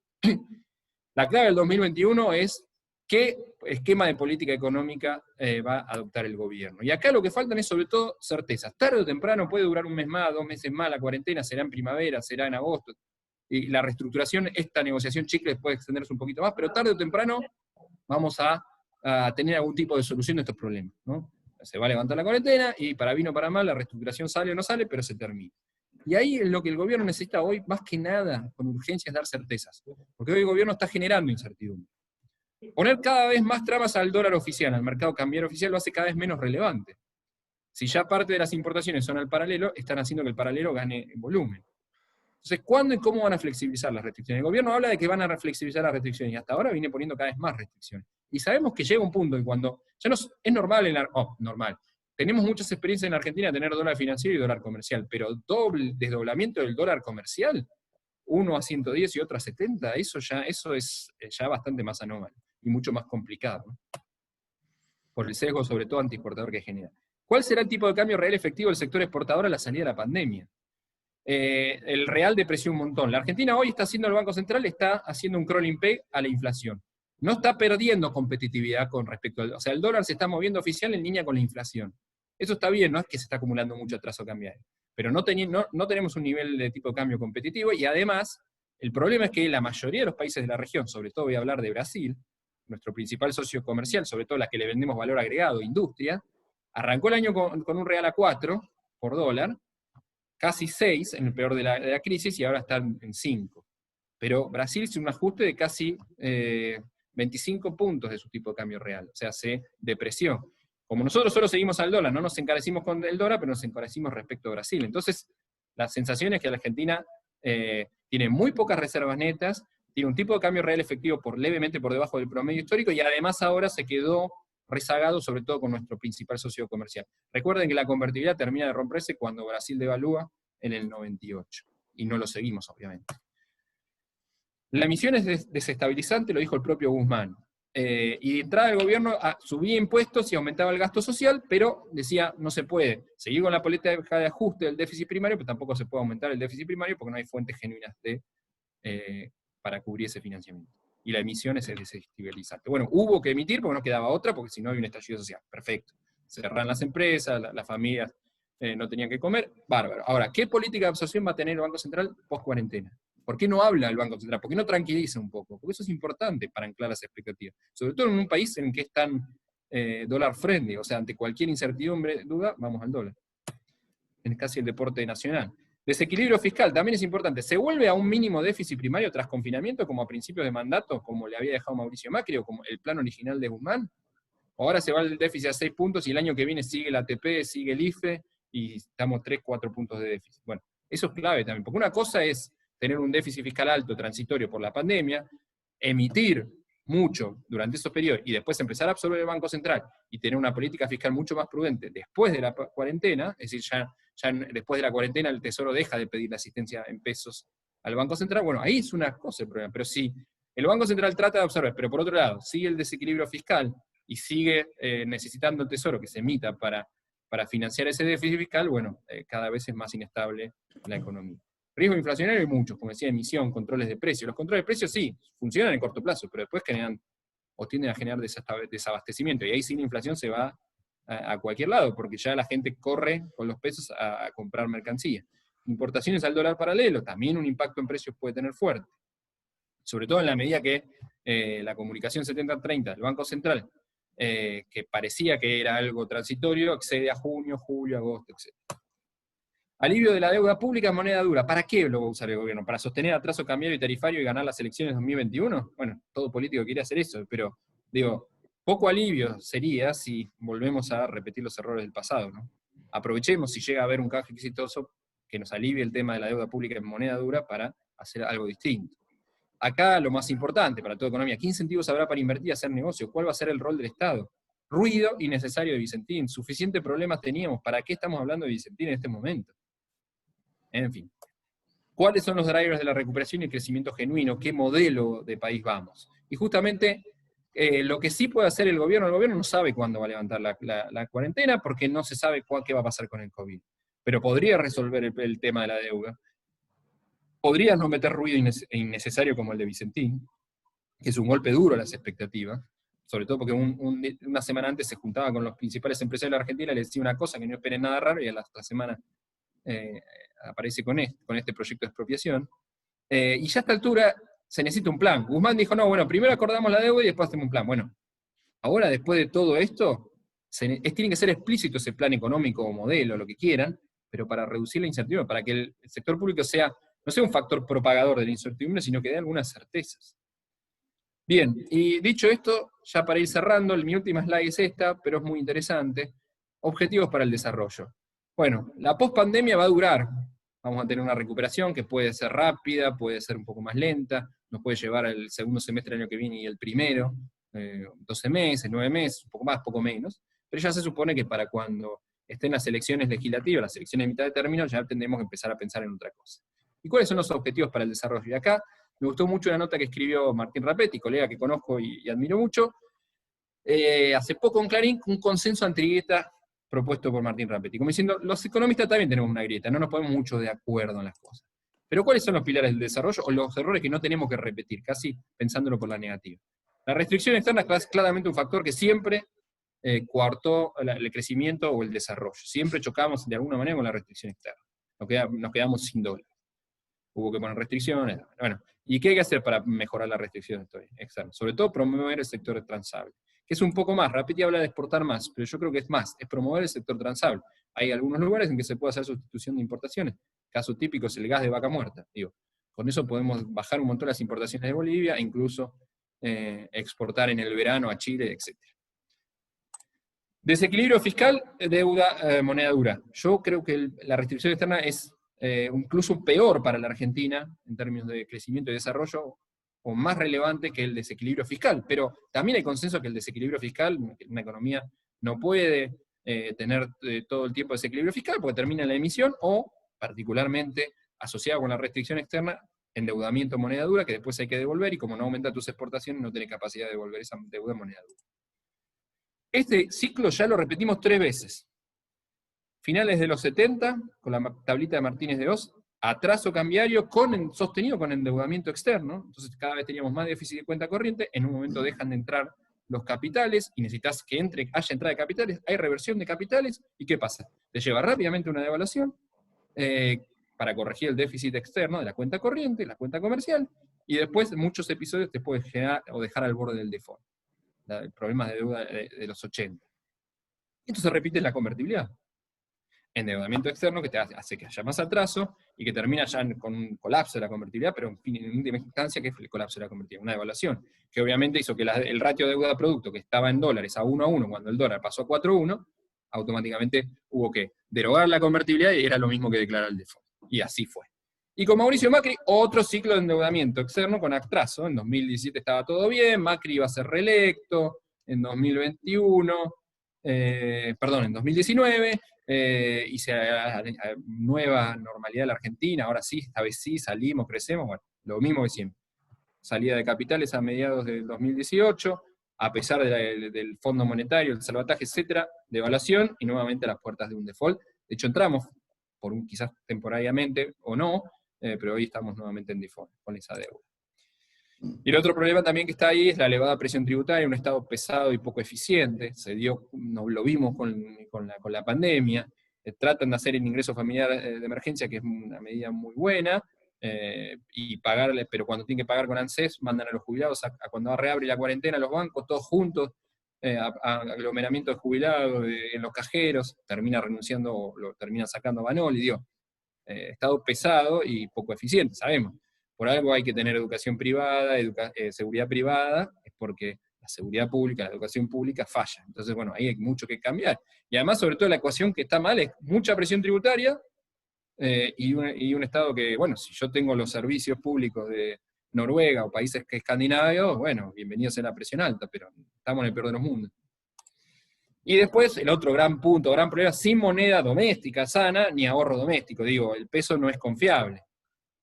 la clave del 2021 es qué esquema de política económica va a adoptar el gobierno. Y acá lo que faltan es sobre todo certezas. Tarde o temprano puede durar un mes más, 2 meses más, la cuarentena será en primavera, será en agosto, y la reestructuración, esta negociación chicle puede extenderse un poquito más, pero tarde o temprano vamos a tener algún tipo de solución de estos problemas, ¿no? Se va a levantar la cuarentena, y para bien o para mal, la reestructuración sale o no sale, pero se termina. Y ahí lo que el gobierno necesita hoy, más que nada, con urgencia, es dar certezas. Porque hoy el gobierno está generando incertidumbre. Poner cada vez más trabas al dólar oficial, al mercado cambiario oficial, lo hace cada vez menos relevante. Si ya parte de las importaciones son al paralelo, están haciendo que el paralelo gane volumen. Entonces, ¿cuándo y cómo van a flexibilizar las restricciones? El gobierno habla de que van a flexibilizar las restricciones, y hasta ahora viene poniendo cada vez más restricciones. Y sabemos que llega un punto en cuando ya no es normal, normal. Tenemos muchas experiencias en Argentina de tener dólar financiero y dólar comercial, pero desdoblamiento del dólar comercial, uno a 110 y otro a 70, eso es ya bastante más anómalo y mucho más complicado, ¿no? Por el sesgo, sobre todo antiexportador, que genera. ¿Cuál será el tipo de cambio real efectivo del sector exportador a la salida de la pandemia? El real depreció un montón. La Argentina hoy está haciendo, el Banco Central está haciendo un crawling peg a la inflación. No está perdiendo competitividad con respecto al... O sea, el dólar se está moviendo oficial en línea con la inflación. Eso está bien, no es que se está acumulando mucho atraso cambiario. Pero no tenemos un nivel de tipo de cambio competitivo, y además, el problema es que la mayoría de los países de la región, sobre todo voy a hablar de Brasil, nuestro principal socio comercial, sobre todo las que le vendemos valor agregado, industria, arrancó el año con un real a 4 por dólar, casi 6 en el peor de la crisis, y ahora están en 5. Pero Brasil hizo un ajuste de casi 25 puntos de su tipo de cambio real, o sea, se depreció. Como nosotros solo seguimos al dólar, no nos encarecimos con el dólar, pero nos encarecimos respecto a Brasil. Entonces, la sensación es que la Argentina tiene muy pocas reservas netas, tiene un tipo de cambio real efectivo levemente por debajo del promedio histórico, y además ahora se quedó rezagado sobre todo con nuestro principal socio comercial. Recuerden que la convertibilidad termina de romperse cuando Brasil devalúa en el 98, y no lo seguimos obviamente. La emisión es desestabilizante, lo dijo el propio Guzmán. Y de entrada del gobierno subía impuestos y aumentaba el gasto social, pero decía, no se puede seguir con la política de ajuste del déficit primario, pero tampoco se puede aumentar el déficit primario porque no hay fuentes genuinas para cubrir ese financiamiento. Y la emisión es el desestabilizante. Bueno, hubo que emitir porque no quedaba otra, porque si no había un estallido social. Perfecto. Cerran las empresas, las familias no tenían que comer. Bárbaro. Ahora, ¿qué política de absorción va a tener el Banco Central post-cuarentena? ¿Por qué no habla el Banco Central? ¿Por qué no tranquiliza un poco? Porque eso es importante para anclar las expectativas. Sobre todo en un país en el que es tan dólar friendly, o sea, ante cualquier incertidumbre, duda, vamos al dólar. Es casi el deporte nacional. Desequilibrio fiscal, también es importante. ¿Se vuelve a un mínimo déficit primario tras confinamiento, como a principios de mandato, como le había dejado Mauricio Macri, o como el plan original de Guzmán? ¿O ahora se va el déficit a 6 puntos y el año que viene sigue el ATP, sigue el IFE, y estamos 3, 4 puntos de déficit? Bueno, eso es clave también, porque una cosa es tener un déficit fiscal alto, transitorio por la pandemia, emitir mucho durante esos periodos, y después empezar a absorber el Banco Central, y tener una política fiscal mucho más prudente después de la cuarentena, es decir, ya después de la cuarentena el Tesoro deja de pedir la asistencia en pesos al Banco Central. Bueno, ahí es una cosa el problema, pero si el Banco Central trata de absorber, pero por otro lado sigue el desequilibrio fiscal, y sigue necesitando el Tesoro que se emita para financiar ese déficit fiscal, bueno, cada vez es más inestable la economía. Riesgo inflacionario hay muchos, como decía, emisión, controles de precios. Los controles de precios sí, funcionan en corto plazo, pero después generan, o tienden a generar desabastecimiento, y ahí sí la inflación se va a cualquier lado, porque ya la gente corre con los pesos a comprar mercancía. Importaciones al dólar paralelo, también un impacto en precios puede tener fuerte, sobre todo en la medida que la comunicación 70-30 del Banco Central, que parecía que era algo transitorio, accede a junio, julio, agosto, etc. Alivio de la deuda pública en moneda dura. ¿Para qué lo va a usar el gobierno? ¿Para sostener atraso cambiario y tarifario y ganar las elecciones 2021? Bueno, todo político quiere hacer eso, pero digo, poco alivio sería si volvemos a repetir los errores del pasado, ¿no? Aprovechemos si llega a haber un canje exitoso que nos alivie el tema de la deuda pública en moneda dura para hacer algo distinto. Acá lo más importante para toda economía, ¿qué incentivos habrá para invertir y hacer negocio? ¿Cuál va a ser el rol del Estado? Ruido innecesario de Vicentín. Suficientes problemas teníamos. ¿Para qué estamos hablando de Vicentín en este momento? En fin. ¿Cuáles son los drivers de la recuperación y el crecimiento genuino? ¿Qué modelo de país vamos? Y justamente lo que sí puede hacer el gobierno no sabe cuándo va a levantar la cuarentena, porque no se sabe qué va a pasar con el COVID. Pero podría resolver el tema de la deuda. Podría no meter ruido innecesario como el de Vicentín, que es un golpe duro a las expectativas, sobre todo porque una semana antes se juntaba con los principales empresarios de la Argentina y les decía una cosa que no esperen nada raro, y a la semana aparece con este proyecto de expropiación. Y ya a esta altura se necesita un plan. Guzmán dijo, no, bueno, primero acordamos la deuda y después hacemos un plan. Bueno, ahora después de todo esto, tiene que ser explícito ese plan económico o modelo, lo que quieran, pero para reducir la incertidumbre, para que el sector público no sea un factor propagador de la incertidumbre, sino que dé algunas certezas. Bien, y dicho esto, ya para ir cerrando, mi última slide es esta, pero es muy interesante. Objetivos para el desarrollo. Bueno, la pospandemia va a durar. Vamos a tener una recuperación que puede ser rápida, puede ser un poco más lenta, nos puede llevar al segundo semestre del año que viene y el primero, 12 meses, 9 meses, un poco más, poco menos, pero ya se supone que para cuando estén las elecciones legislativas, las elecciones de mitad de término, ya tendremos que empezar a pensar en otra cosa. ¿Y cuáles son los objetivos para el desarrollo? Y acá me gustó mucho una nota que escribió Martín Rapetti, colega que conozco y admiro mucho, hace poco en Clarín, un consenso antigrieta propuesto por Martín Rapetti, como diciendo, los economistas también tenemos una grieta, no nos ponemos mucho de acuerdo en las cosas. Pero ¿cuáles son los pilares del desarrollo o los errores que no tenemos que repetir, casi pensándolo por la negativa? La restricción externa es claramente un factor que siempre coartó el crecimiento o el desarrollo. Siempre chocamos de alguna manera con la restricción externa. Nos quedamos sin dólares. Hubo que poner restricciones. Bueno, ¿Y qué hay que hacer para mejorar la restricción externa? Sobre todo promover el sector transable, que es un poco más. Rapiti habla de exportar más, pero yo creo que es más, es promover el sector transable. Hay algunos lugares en que se puede hacer sustitución de importaciones. Caso típico es el gas de vaca muerta. Digo, con eso podemos bajar un montón las importaciones de Bolivia, e incluso exportar en el verano a Chile, etc. Desequilibrio fiscal, deuda, moneda dura. Yo creo que la restricción externa es incluso peor para la Argentina en términos de crecimiento y desarrollo, o más relevante que el desequilibrio fiscal. Pero también hay consenso que el desequilibrio fiscal, una economía no puede tener todo el tiempo desequilibrio fiscal porque termina en la emisión, o particularmente asociado con la restricción externa, endeudamiento moneda dura que después hay que devolver, y como no aumenta tus exportaciones, no tenés capacidad de devolver esa deuda en moneda dura. Este ciclo ya lo repetimos 3 veces. Finales de los 70, con la tablita de Martínez de Oz, atraso cambiario sostenido con endeudamiento externo, entonces cada vez teníamos más déficit de cuenta corriente, en un momento dejan de entrar los capitales, y necesitas que haya entrada de capitales, hay reversión de capitales, ¿y qué pasa? Te lleva rápidamente una devaluación, para corregir el déficit externo de la cuenta corriente, la cuenta comercial, y después muchos episodios te pueden generar o dejar al borde del default. Problemas de deuda de los 80. Esto se repite en la convertibilidad. Endeudamiento externo que te hace que haya más atraso y que termina ya con un colapso de la convertibilidad, pero en última instancia, ¿qué fue el colapso de la convertibilidad? Una devaluación, que obviamente hizo que el ratio de deuda-producto, que estaba en dólares a 1:1, cuando el dólar pasó a 4:1, automáticamente hubo que derogar la convertibilidad y era lo mismo que declarar el default. Y así fue. Y con Mauricio Macri, otro ciclo de endeudamiento externo con atraso. En 2017 estaba todo bien, Macri iba a ser reelecto, en 2021, en 2019, nueva normalidad de la Argentina, ahora sí, esta vez sí, salimos, crecemos, bueno, lo mismo que siempre. Salida de capitales a mediados del 2018, a pesar del Fondo Monetario, el salvataje, etcétera, devaluación, y nuevamente a las puertas de un default. De hecho, entramos, quizás temporariamente o no, pero hoy estamos nuevamente en default con esa deuda. Y el otro problema también que está ahí es la elevada presión tributaria, un Estado pesado y poco eficiente. Lo vimos con la pandemia. Tratan de hacer el ingreso familiar de emergencia, que es una medida muy buena, y pagarle, pero cuando tienen que pagar con ANSES, mandan a los jubilados cuando reabre la cuarentena, los bancos, todos juntos, a aglomeramiento de jubilados en los cajeros, termina renunciando o lo termina sacando a Banol, y digo, Estado pesado y poco eficiente, sabemos. Por algo hay que tener educación privada, seguridad privada, es porque la seguridad pública, la educación pública falla. Entonces, bueno, ahí hay mucho que cambiar. Y además, sobre todo, la ecuación que está mal es mucha presión tributaria y un Estado que, bueno, si yo tengo los servicios públicos de Noruega o países escandinavos, bueno, bienvenidos a la presión alta, pero estamos en el peor de los mundos. Y después, el otro gran punto, gran problema, sin moneda doméstica sana, ni ahorro doméstico. Digo, el peso no es confiable.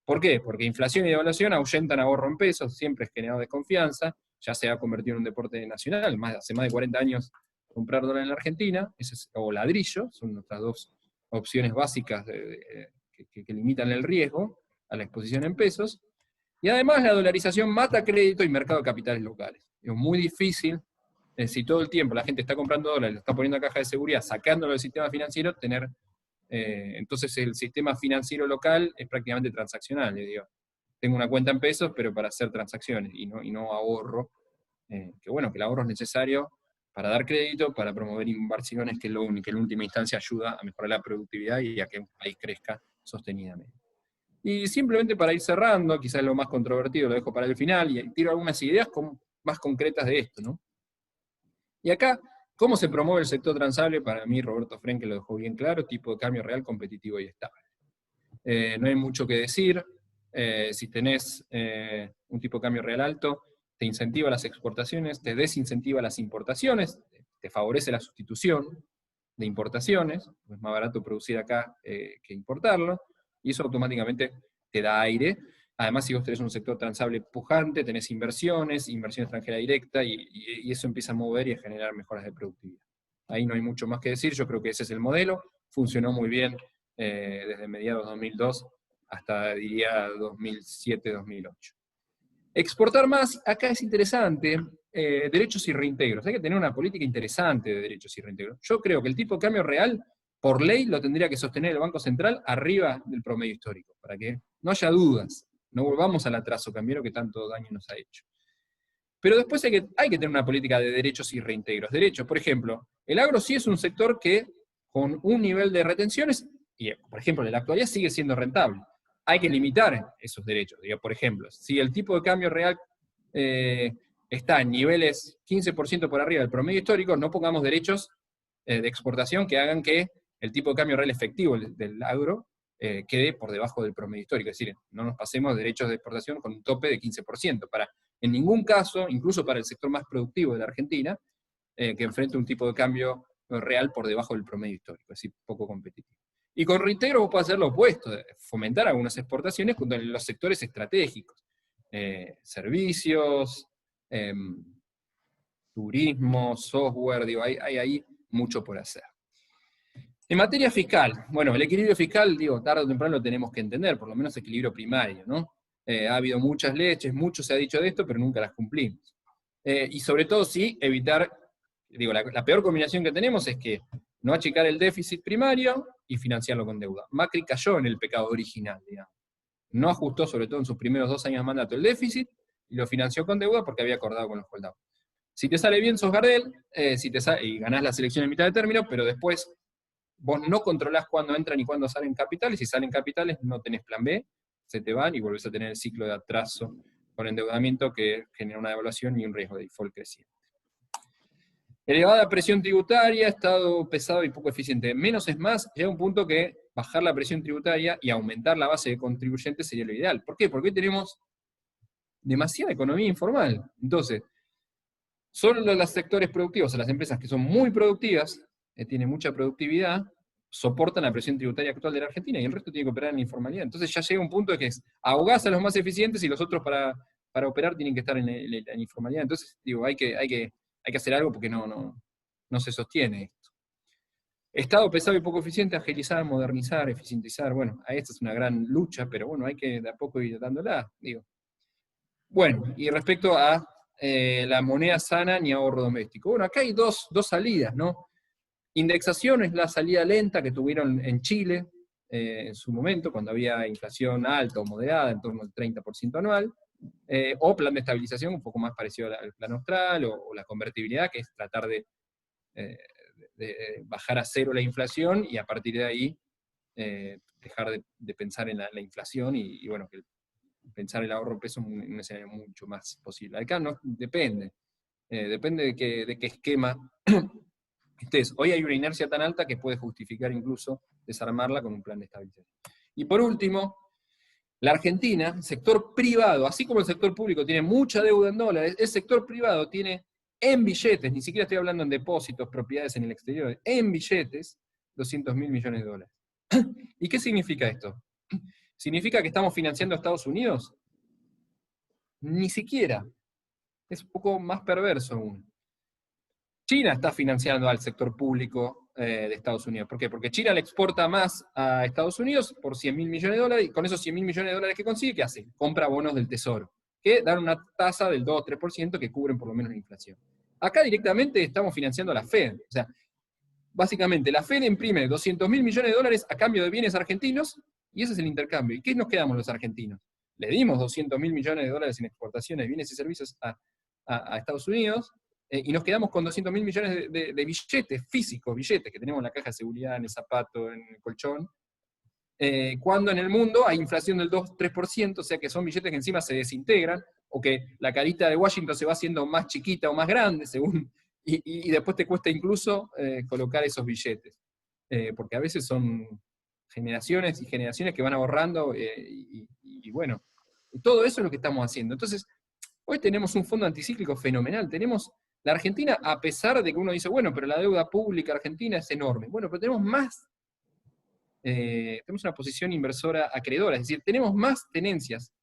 ¿Por qué? Porque inflación y devaluación ahuyentan ahorro en pesos, siempre es generado desconfianza, ya se ha convertido en un deporte nacional, hace más de 40 años comprar dólar en la Argentina, o ladrillo, son nuestras dos opciones básicas que limitan el riesgo a la exposición en pesos, y además la dolarización mata crédito y mercado de capitales locales. Es muy difícil, si todo el tiempo la gente está comprando dólares, lo está poniendo a caja de seguridad, sacándolo del sistema financiero, entonces el sistema financiero local es prácticamente transaccional. Digo, tengo una cuenta en pesos, pero para hacer transacciones, y no ahorro, que bueno, que el ahorro es necesario para dar crédito, para promover inversiones, que es lo único que en última instancia ayuda a mejorar la productividad y a que un país crezca sostenidamente. Y simplemente para ir cerrando, quizás lo más controvertido lo dejo para el final, y tiro algunas ideas más concretas de esto, ¿no? Y acá, ¿cómo se promueve el sector transable? Para mí, Roberto Frenkel lo dejó bien claro: tipo de cambio real, competitivo y estable. No hay mucho que decir. Si tenés un tipo de cambio real alto, te incentiva las exportaciones, te desincentiva las importaciones, te favorece la sustitución de importaciones, es más barato producir acá que importarlo, y eso automáticamente te da aire. Además, si vos tenés un sector transable pujante, tenés inversión extranjera directa, y eso empieza a mover y a generar mejoras de productividad. Ahí no hay mucho más que decir, yo creo que ese es el modelo, funcionó muy bien desde mediados de 2002 hasta, diría, 2007-2008. Exportar más, acá es interesante, derechos y reintegros. Hay que tener una política interesante de derechos y reintegros. Yo creo que el tipo de cambio real, por ley, lo tendría que sostener el Banco Central arriba del promedio histórico, para que no haya dudas. No volvamos al atraso cambiario que tanto daño nos ha hecho. Pero después hay que tener una política de derechos y reintegros. Derechos, por ejemplo, el agro sí es un sector que con un nivel de retenciones, y por ejemplo en la actualidad sigue siendo rentable. Hay que limitar esos derechos. Por ejemplo, si el tipo de cambio real está en niveles 15% por arriba del promedio histórico, no pongamos derechos de exportación que hagan que el tipo de cambio real efectivo del agro quede por debajo del promedio histórico. Es decir, no nos pasemos derechos de exportación con un tope de 15%, para en ningún caso, incluso para el sector más productivo de la Argentina, que enfrente un tipo de cambio real por debajo del promedio histórico, es decir, poco competitivo. Y con reintegro vos podés hacer lo opuesto, fomentar algunas exportaciones en los sectores estratégicos, servicios, turismo, software, digo, hay ahí mucho por hacer. En materia fiscal, bueno, el equilibrio fiscal, digo, tarde o temprano lo tenemos que entender, por lo menos equilibrio primario, ¿no? Ha habido muchas leyes, mucho se ha dicho de esto, pero nunca las cumplimos. Y sobre todo, sí, evitar, digo, la peor combinación que tenemos es que no achicar el déficit primario y financiarlo con deuda. Macri cayó en el pecado original, digamos. No ajustó, sobre todo en sus primeros 2 años de mandato, el déficit, y lo financió con deuda porque había acordado con los holdouts. Si te sale bien, sos Gardel, y ganás las elecciones en mitad de término, pero después vos no controlás cuándo entran y cuándo salen capitales, si salen capitales no tenés plan B, se te van y volvés a tener el ciclo de atraso con endeudamiento que genera una devaluación y un riesgo de default creciente. Elevada presión tributaria, Estado pesado y poco eficiente. Menos es más, llega un punto que bajar la presión tributaria y aumentar la base de contribuyentes sería lo ideal. ¿Por qué? Porque hoy tenemos demasiada economía informal. Entonces, solo los sectores productivos, o las empresas que son muy productivas, tienen mucha productividad, soportan la presión tributaria actual de la Argentina, y el resto tiene que operar en la informalidad. Entonces ya llega un punto de que ahogás a los más eficientes y los otros para operar tienen que estar en la informalidad. Entonces, digo, hay que hacer algo porque no se sostiene esto. Estado pesado y poco eficiente, agilizar, modernizar, eficientizar. Bueno, esta es una gran lucha, pero bueno, hay que de a poco ir dándola, digo. Bueno, y respecto a la moneda sana ni ahorro doméstico. Bueno, acá hay dos salidas, ¿no? Indexación es la salida lenta que tuvieron en Chile en su momento, cuando había inflación alta o moderada, en torno al 30% anual, o plan de estabilización, un poco más parecido al plan austral, o la convertibilidad, que es tratar de bajar a cero la inflación y a partir de ahí dejar de pensar en la inflación y bueno, que pensar el ahorro peso es un escenario mucho más posible. Acá no, depende de qué esquema estés. Hoy hay una inercia tan alta que puede justificar incluso desarmarla con un plan de estabilización. Y por último, la Argentina, el sector privado, así como el sector público tiene mucha deuda en dólares, el sector privado tiene en billetes, ni siquiera estoy hablando en depósitos, propiedades en el exterior, en billetes, 200.000 millones de dólares. ¿Y qué significa esto? ¿Significa que estamos financiando a Estados Unidos? Ni siquiera. Es un poco más perverso aún. China está financiando al sector público de Estados Unidos. ¿Por qué? Porque China le exporta más a Estados Unidos por 100.000 millones de dólares, y con esos 100.000 millones de dólares que consigue, ¿qué hace? Compra bonos del Tesoro, que dan una tasa del 2 o 3% que cubren por lo menos la inflación. Acá directamente estamos financiando a la Fed. O sea, básicamente la Fed imprime 200.000 millones de dólares a cambio de bienes argentinos, y ese es el intercambio. ¿Y qué nos quedamos los argentinos? Le dimos 200.000 millones de dólares en exportaciones de bienes y servicios a Estados Unidos, y nos quedamos con 200.000 millones de billetes, físicos, billetes que tenemos en la caja de seguridad, en el zapato, en el colchón, cuando en el mundo hay inflación del 2-3%, o sea que son billetes que encima se desintegran, o que la carita de Washington se va haciendo más chiquita o más grande, según, y después te cuesta incluso colocar esos billetes, porque a veces son generaciones y generaciones que van ahorrando, y bueno, todo eso es lo que estamos haciendo. Entonces, hoy tenemos un fondo anticíclico fenomenal, tenemos la Argentina, a pesar de que uno dice, bueno, pero la deuda pública argentina es enorme. Bueno, pero tenemos más, tenemos una posición inversora acreedora, es decir, tenemos más tenencias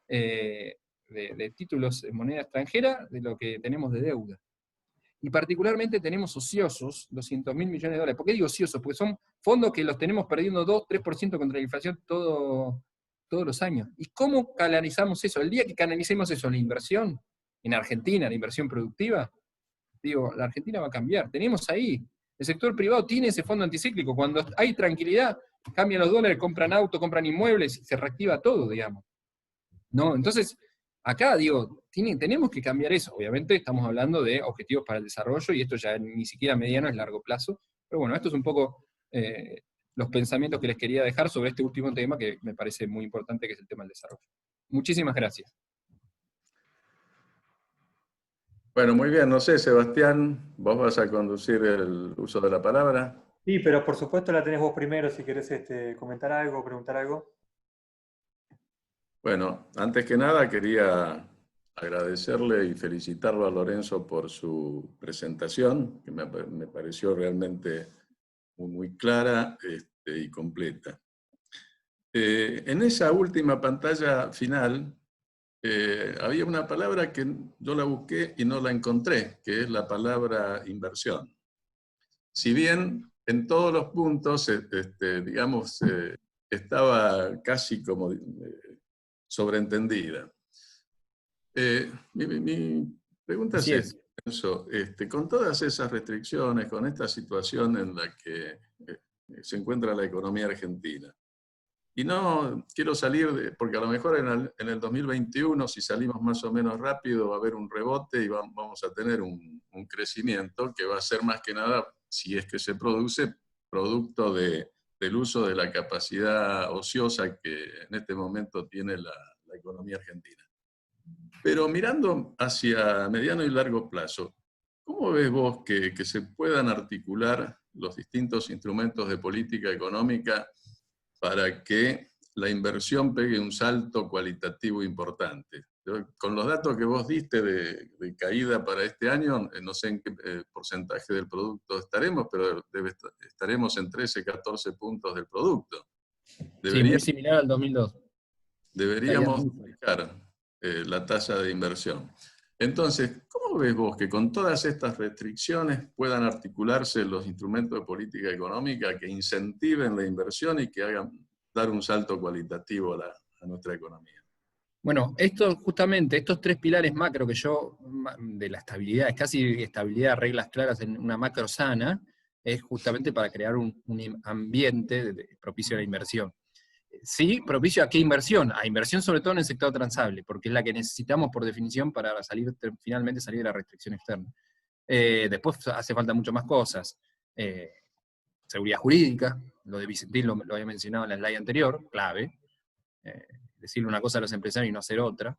de títulos en moneda extranjera de lo que tenemos de deuda. Y particularmente tenemos ociosos, 200.000 millones de dólares. ¿Por qué digo ociosos? Porque son fondos que los tenemos perdiendo 2-3% contra la inflación todos los años. ¿Y cómo canalizamos eso? El día que canalicemos eso, la inversión en Argentina, la inversión productiva, digo, la Argentina va a cambiar. Tenemos ahí, el sector privado tiene ese fondo anticíclico. Cuando hay tranquilidad, cambian los dólares, compran autos, compran inmuebles, y se reactiva todo, digamos. ¿no? Entonces, acá, digo, tenemos que cambiar eso. Obviamente estamos hablando de objetivos para el desarrollo, y esto ya ni siquiera mediano, es largo plazo. Pero bueno, esto es un poco los pensamientos que les quería dejar sobre este último tema, que me parece muy importante, que es el tema del desarrollo. Muchísimas gracias. Bueno, muy bien. No sé, Sebastián, vos vas a conducir el uso de la palabra. Sí, pero por supuesto la tenés vos primero si querés comentar algo o preguntar algo. Bueno, antes que nada quería agradecerle y felicitarlo a Lorenzo por su presentación, que me pareció realmente muy clara y completa. En esa última pantalla final había una palabra que yo la busqué y no la encontré, que es la palabra inversión. Si bien en todos los puntos, digamos, estaba casi como sobreentendida. Mi pregunta es eso, con todas esas restricciones, con esta situación en la que se encuentra la economía argentina, y no quiero salir, porque a lo mejor en el 2021, si salimos más o menos rápido, va a haber un rebote y vamos a tener un crecimiento que va a ser más que nada, si es que se produce, producto del uso de la capacidad ociosa que en este momento tiene la economía argentina. Pero mirando hacia mediano y largo plazo, ¿cómo ves vos que se puedan articular los distintos instrumentos de política económica para que la inversión pegue un salto cualitativo importante? Con los datos que vos diste de caída para este año, no sé en qué porcentaje del producto estaremos, pero estaremos en 13, 14 puntos del producto. Sí, muy similar al 2002. Deberíamos duplicar la tasa de inversión. Entonces, ¿cómo ves vos que con todas estas restricciones puedan articularse los instrumentos de política económica que incentiven la inversión y que hagan dar un salto cualitativo a nuestra economía? Bueno, justamente estos tres pilares macro que yo, de la estabilidad, es casi estabilidad, reglas claras en una macro sana, es justamente para crear un ambiente propicio a la inversión. Sí, propicio a qué inversión, a inversión sobre todo en el sector transable, porque es la que necesitamos por definición para finalmente salir de la restricción externa. Después hace falta mucho más cosas. Seguridad jurídica, lo de Vicentín lo había mencionado en la slide anterior, clave. Decirle una cosa a los empresarios y no hacer otra,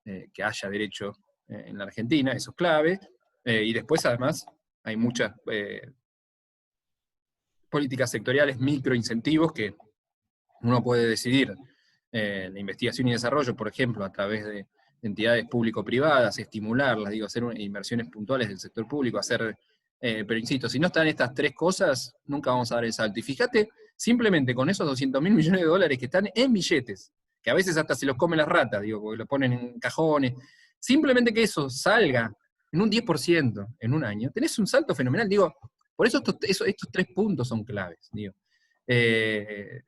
que haya derecho en la Argentina, eso es clave. Y después además hay muchas políticas sectoriales, microincentivos que uno puede decidir, la investigación y desarrollo, por ejemplo, a través de entidades público-privadas, estimularlas, hacer inversiones puntuales del sector público, pero insisto, si no están estas tres cosas, nunca vamos a dar el salto. Y fíjate, simplemente con esos 200.000 millones de dólares que están en billetes, que a veces hasta se los come la rata, porque lo ponen en cajones, simplemente que eso salga en un 10% en un año, tenés un salto fenomenal. Por eso estos tres puntos son claves.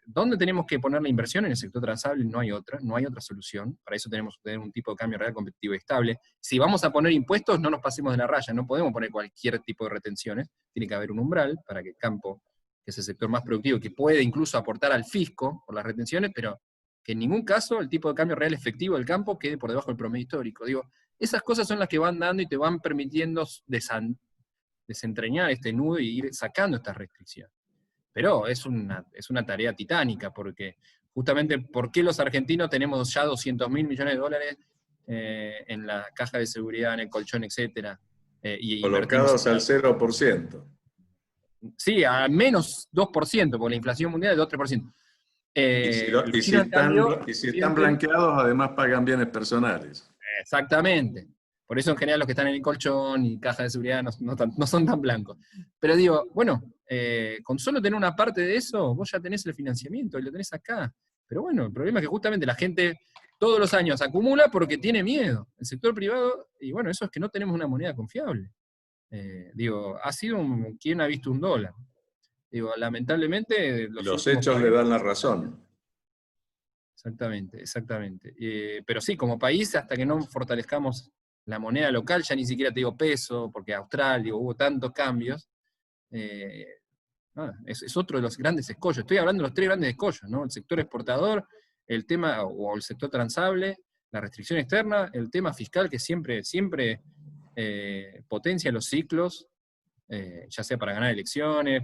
¿Dónde tenemos que poner la inversión? En el sector transable no hay otra solución. Para eso tenemos que tener un tipo de cambio real, competitivo y estable. Si vamos a poner impuestos, no nos pasemos de la raya, no podemos poner cualquier tipo de retenciones, tiene que haber un umbral para que el campo, que es el sector más productivo, que puede incluso aportar al fisco por las retenciones, pero que en ningún caso el tipo de cambio real efectivo del campo quede por debajo del promedio histórico. Esas cosas son las que van dando y te van permitiendo desentrañar este nudo y ir sacando estas restricciones. Pero es una tarea titánica, porque justamente, ¿por qué los argentinos tenemos ya 200.000 millones de dólares en la caja de seguridad, en el colchón, etcétera? Colocados al 0%. Sí, al menos 2%, porque la inflación mundial es del 3%. Y si están blanqueados, además pagan bienes personales. Exactamente. Por eso en general los que están en el colchón y caja de seguridad no son tan blancos. Pero con solo tener una parte de eso, vos ya tenés el financiamiento y lo tenés acá. Pero bueno, el problema es que justamente la gente todos los años acumula porque tiene miedo. El sector privado, y bueno, eso es que no tenemos una moneda confiable. Ha sido quien ha visto un dólar. Lamentablemente... Los hechos le dan la razón. Exactamente. Pero sí, como país, hasta que no fortalezcamos la moneda local, ya ni siquiera te digo peso, porque Australia hubo tantos cambios, es otro de los grandes escollos. Estoy hablando de los tres grandes escollos, ¿no? El sector exportador, el tema, o el sector transable, la restricción externa, el tema fiscal que siempre potencia los ciclos, ya sea para ganar elecciones,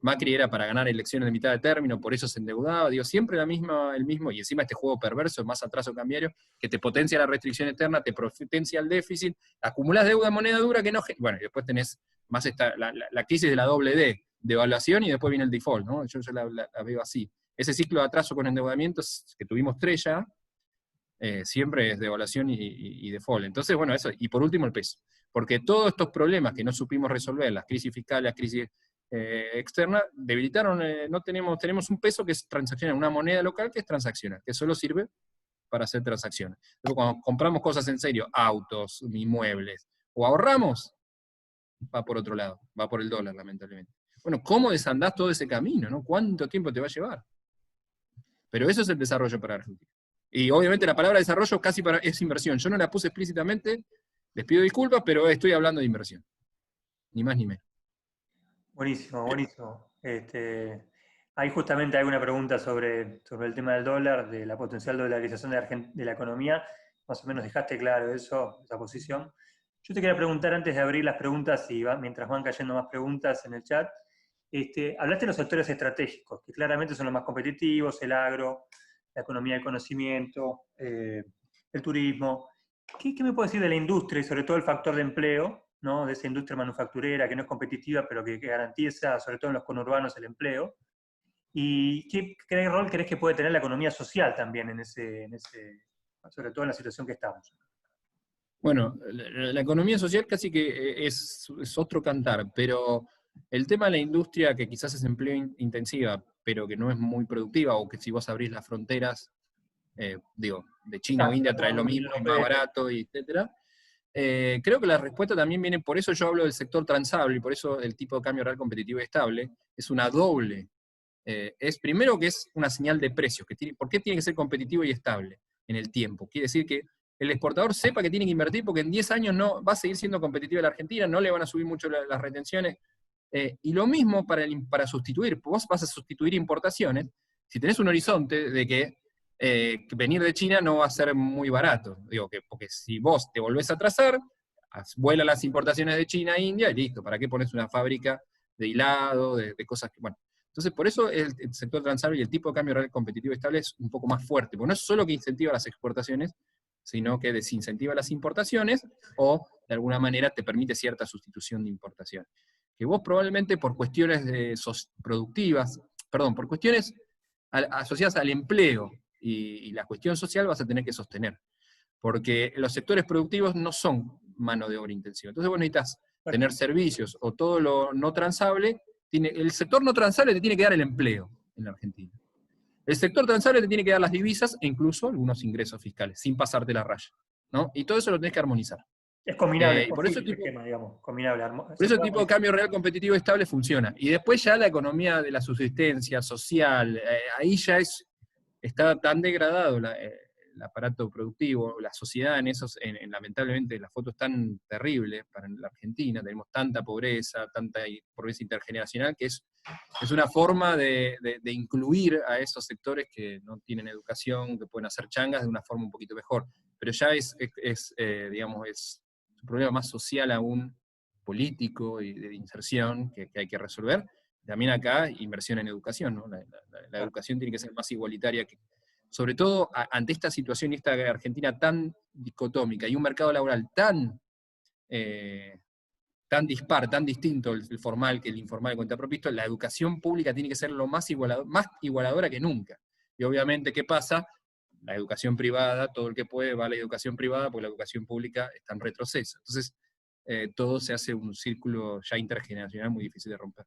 Macri era para ganar elecciones de mitad de término, por eso se endeudaba, digo, siempre el mismo, y encima este juego perverso, más atraso cambiario, que te potencia la restricción externa, te potencia el déficit, acumulás deuda en moneda dura que no... Bueno, y después tenés más la crisis de la doble D, devaluación y después viene el default, ¿no? Yo la veo así. Ese ciclo de atraso con endeudamientos que tuvimos 3 ya, siempre es devaluación y default. Entonces, bueno, eso, y por último el peso. Porque todos estos problemas que no supimos resolver, las crisis fiscales, las crisis externas, debilitaron, tenemos un peso que es transaccional, una moneda local que es transaccional, que solo sirve para hacer transacciones. Luego cuando compramos cosas en serio, autos, inmuebles, o ahorramos, va por otro lado, va por el dólar, lamentablemente. Bueno, ¿cómo desandás todo ese camino, no? ¿Cuánto tiempo te va a llevar? Pero eso es el desarrollo para Argentina. Y obviamente la palabra desarrollo casi es inversión. Yo no la puse explícitamente, les pido disculpas, pero estoy hablando de inversión. Ni más ni menos. Buenísimo, buenísimo. Ahí justamente hay una pregunta sobre el tema del dólar, de la potencial dolarización de la economía. Más o menos dejaste claro eso, esa posición. Yo te quería preguntar antes de abrir las preguntas, y mientras van cayendo más preguntas en el chat, hablaste de los sectores estratégicos, que claramente son los más competitivos, el agro, la economía del conocimiento, el turismo. ¿Qué me puedes decir de la industria y sobre todo el factor de empleo, ¿no? De esa industria manufacturera que no es competitiva, pero que garantiza, sobre todo en los conurbanos, el empleo? ¿Y qué rol crees que puede tener la economía social también sobre todo en la situación que estamos? Bueno, la economía social casi que es otro cantar, pero el tema de la industria que quizás es empleo intensiva, pero que no es muy productiva, o que si vos abrís las fronteras, de China o India trae lo mismo y más barato, etcétera. Creo que la respuesta también viene, por eso yo hablo del sector transable, y por eso el tipo de cambio real competitivo y estable, es una doble. Es primero que es una señal de precios, ¿por qué tiene que ser competitivo y estable en el tiempo? Quiere decir que el exportador sepa que tiene que invertir porque en 10 años no va a seguir siendo competitiva la Argentina, no le van a subir mucho las retenciones. Y lo mismo para sustituir, vos vas a sustituir importaciones, si tenés un horizonte de que venir de China no va a ser muy barato. Porque si vos te volvés a atrasar, vuelan las importaciones de China a India y listo, ¿para qué pones una fábrica de hilado, de cosas que, bueno. Entonces, por eso el sector transable y el tipo de cambio real competitivo estable es un poco más fuerte, porque no es solo que incentiva las exportaciones, sino que desincentiva las importaciones, o de alguna manera te permite cierta sustitución de importación. Que vos probablemente por cuestiones productivas, por cuestiones asociadas al empleo y la cuestión social vas a tener que sostener, porque los sectores productivos no son mano de obra intensiva. Entonces vos necesitas tener servicios o todo lo no transable. El sector no transable te tiene que dar el empleo en la Argentina. El sector transable te tiene que dar las divisas e incluso algunos ingresos fiscales, sin pasarte la raya, ¿no? Y todo eso lo tenés que armonizar. Es combinable, por eso el esquema, digamos, combinable. Por eso el tipo de cambio real competitivo estable funciona. Y después ya la economía de la subsistencia social, ahí ya está tan degradado el aparato productivo, la sociedad lamentablemente la foto es tan terrible para la Argentina, tenemos tanta pobreza intergeneracional, que es una forma de incluir a esos sectores que no tienen educación, que pueden hacer changas de una forma un poquito mejor. Pero ya es un problema más social aún, político y de inserción que hay que resolver. También acá, inversión en educación, ¿no? La educación tiene que ser más igualitaria, sobre todo ante esta situación y esta Argentina tan dicotómica, y un mercado laboral tan dispar, tan distinto el formal que el informal con propisto, la educación pública tiene que ser lo más igualadora que nunca. Y obviamente, ¿qué pasa? La educación privada, todo el que puede va a la educación privada, porque la educación pública está en retroceso. Entonces, todo se hace un círculo ya intergeneracional muy difícil de romper.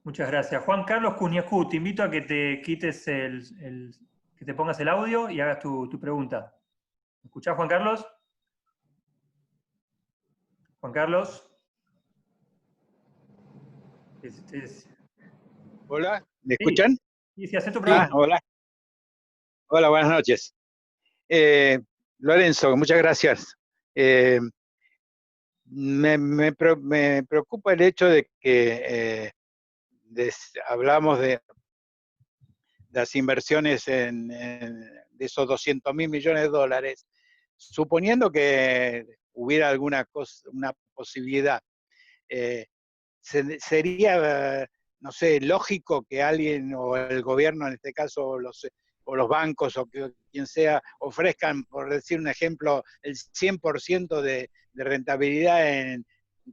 Muchas gracias. Juan Carlos Cuniacú, te invito a que te quites que te pongas el audio y hagas tu pregunta. ¿Me escuchás, Juan Carlos? Juan Carlos. Hola, ¿me escuchan? Sí, haz tu pregunta. Hola. Hola, buenas noches. Lorenzo, muchas gracias. Me preocupa el hecho de que hablamos de las inversiones de esos 200.000 millones de dólares, suponiendo que hubiera alguna cosa, una posibilidad, sería, no sé, lógico que alguien, o el gobierno en este caso, o los bancos, o quien sea, ofrezcan, por decir un ejemplo, el 100% de rentabilidad en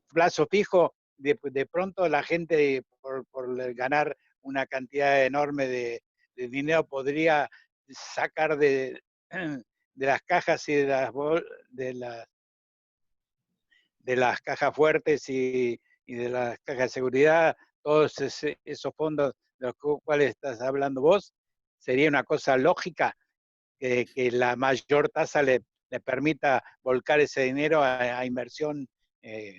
plazo fijo. De pronto la gente, por ganar una cantidad enorme de dinero, podría sacar de las cajas y de las cajas fuertes y de las cajas de seguridad, todos esos fondos de los cuales estás hablando vos. Sería una cosa lógica que la mayor tasa le permita volcar ese dinero a inversión,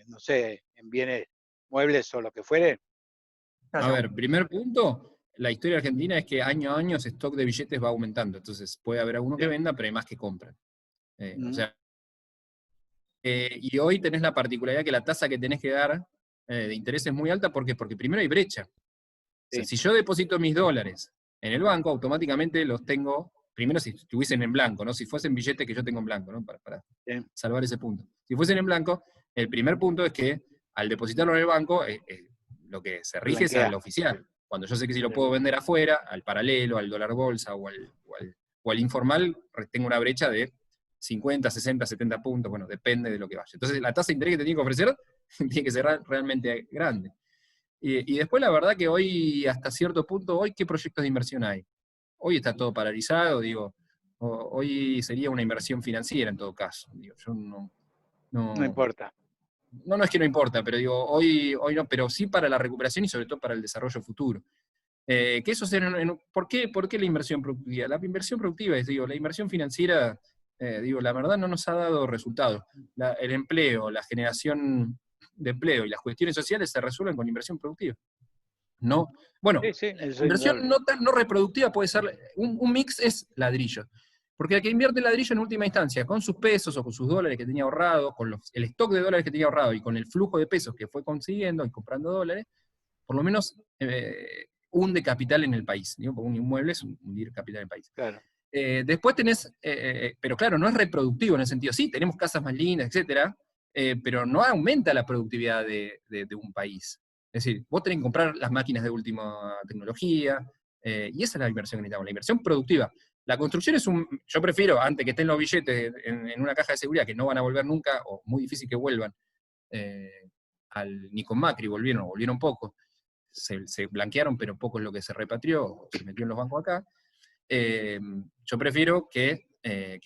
no sé, en bienes muebles o lo que fuere. A ver, primer punto, la historia argentina es que año a año ese stock de billetes va aumentando, entonces puede haber alguno que venda, pero hay más que compran. O sea, y hoy tenés la particularidad que la tasa que tenés que dar de interés es muy alta, ¿por qué? Porque primero hay brecha. O sea, si yo deposito mis dólares en el banco, automáticamente los tengo, primero si estuviesen en blanco, ¿no? Si fuesen billetes que yo tengo en blanco, ¿no? Para salvar ese punto. Si fuesen en blanco, el primer punto es que al depositarlo en el banco, lo que se rige es al oficial. Cuando yo sé que si lo puedo vender afuera, al paralelo, al dólar bolsa o al informal, tengo una brecha de 50, 60, 70 puntos, bueno, depende de lo que vaya. Entonces la tasa de interés que te tiene que ofrecer tiene que ser realmente grande. Y después la verdad que hoy, hasta cierto punto, hoy ¿qué proyectos de inversión hay? Hoy está todo paralizado, digo, hoy sería una inversión financiera en todo caso. Digo, yo no importa. No es que no importa, pero digo, hoy no, pero sí para la recuperación y sobre todo para el desarrollo futuro. Que eso sea, ¿por qué la inversión productiva? La inversión productiva es, digo, la inversión financiera, digo, la verdad no nos ha dado resultados. El empleo, la generación de empleo y las cuestiones sociales se resuelven con inversión productiva. No, bueno, inversión no reproductiva puede ser, un mix es ladrillo. Porque el que invierte ladrillo en última instancia, con sus pesos o con sus dólares que tenía ahorrado, con el stock de dólares que tenía ahorrado y con el flujo de pesos que fue consiguiendo y comprando dólares, por lo menos hunde capital en el país. ¿Digo? Porque un inmueble es hundir capital en el país. Claro. Después tenés, pero claro, no es reproductivo en el sentido, sí, tenemos casas más lindas, etcétera, pero no aumenta la productividad de un país. Es decir, vos tenés que comprar las máquinas de última tecnología, y esa es la inversión que necesitamos, la inversión productiva. La construcción es yo prefiero, antes que estén los billetes en una caja de seguridad que no van a volver nunca, o muy difícil que vuelvan, ni con Macri volvieron poco, se blanquearon, pero poco es lo que se repatrió, se metió en los bancos acá. Yo prefiero que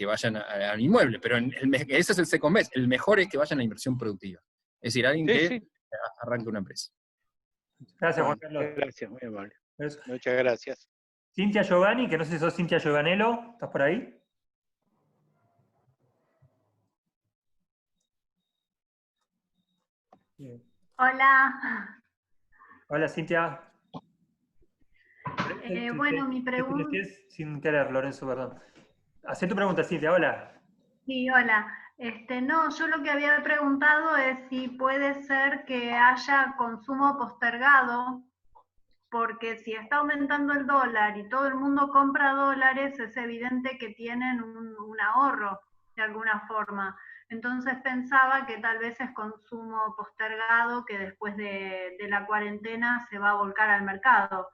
vayan al inmueble, pero ese es el second best. El mejor es que vayan a la inversión productiva. Es decir, alguien que arranque una empresa. Gracias, Juan Carlos. Gracias, muy amable. Muchas gracias. Cintia Giovanni, que no sé si sos Cintia Giovanello, ¿estás por ahí? Bien. Hola. Hola, Cintia. Bueno, mi pregunta... Sin querer, Lorenzo, perdón. Hacé tu pregunta, Cintia, hola. Sí, hola. No, yo lo que había preguntado es si puede ser que haya consumo postergado, porque si está aumentando el dólar y todo el mundo compra dólares, es evidente que tienen un ahorro de alguna forma. Entonces pensaba que tal vez es consumo postergado que después de la cuarentena se va a volcar al mercado.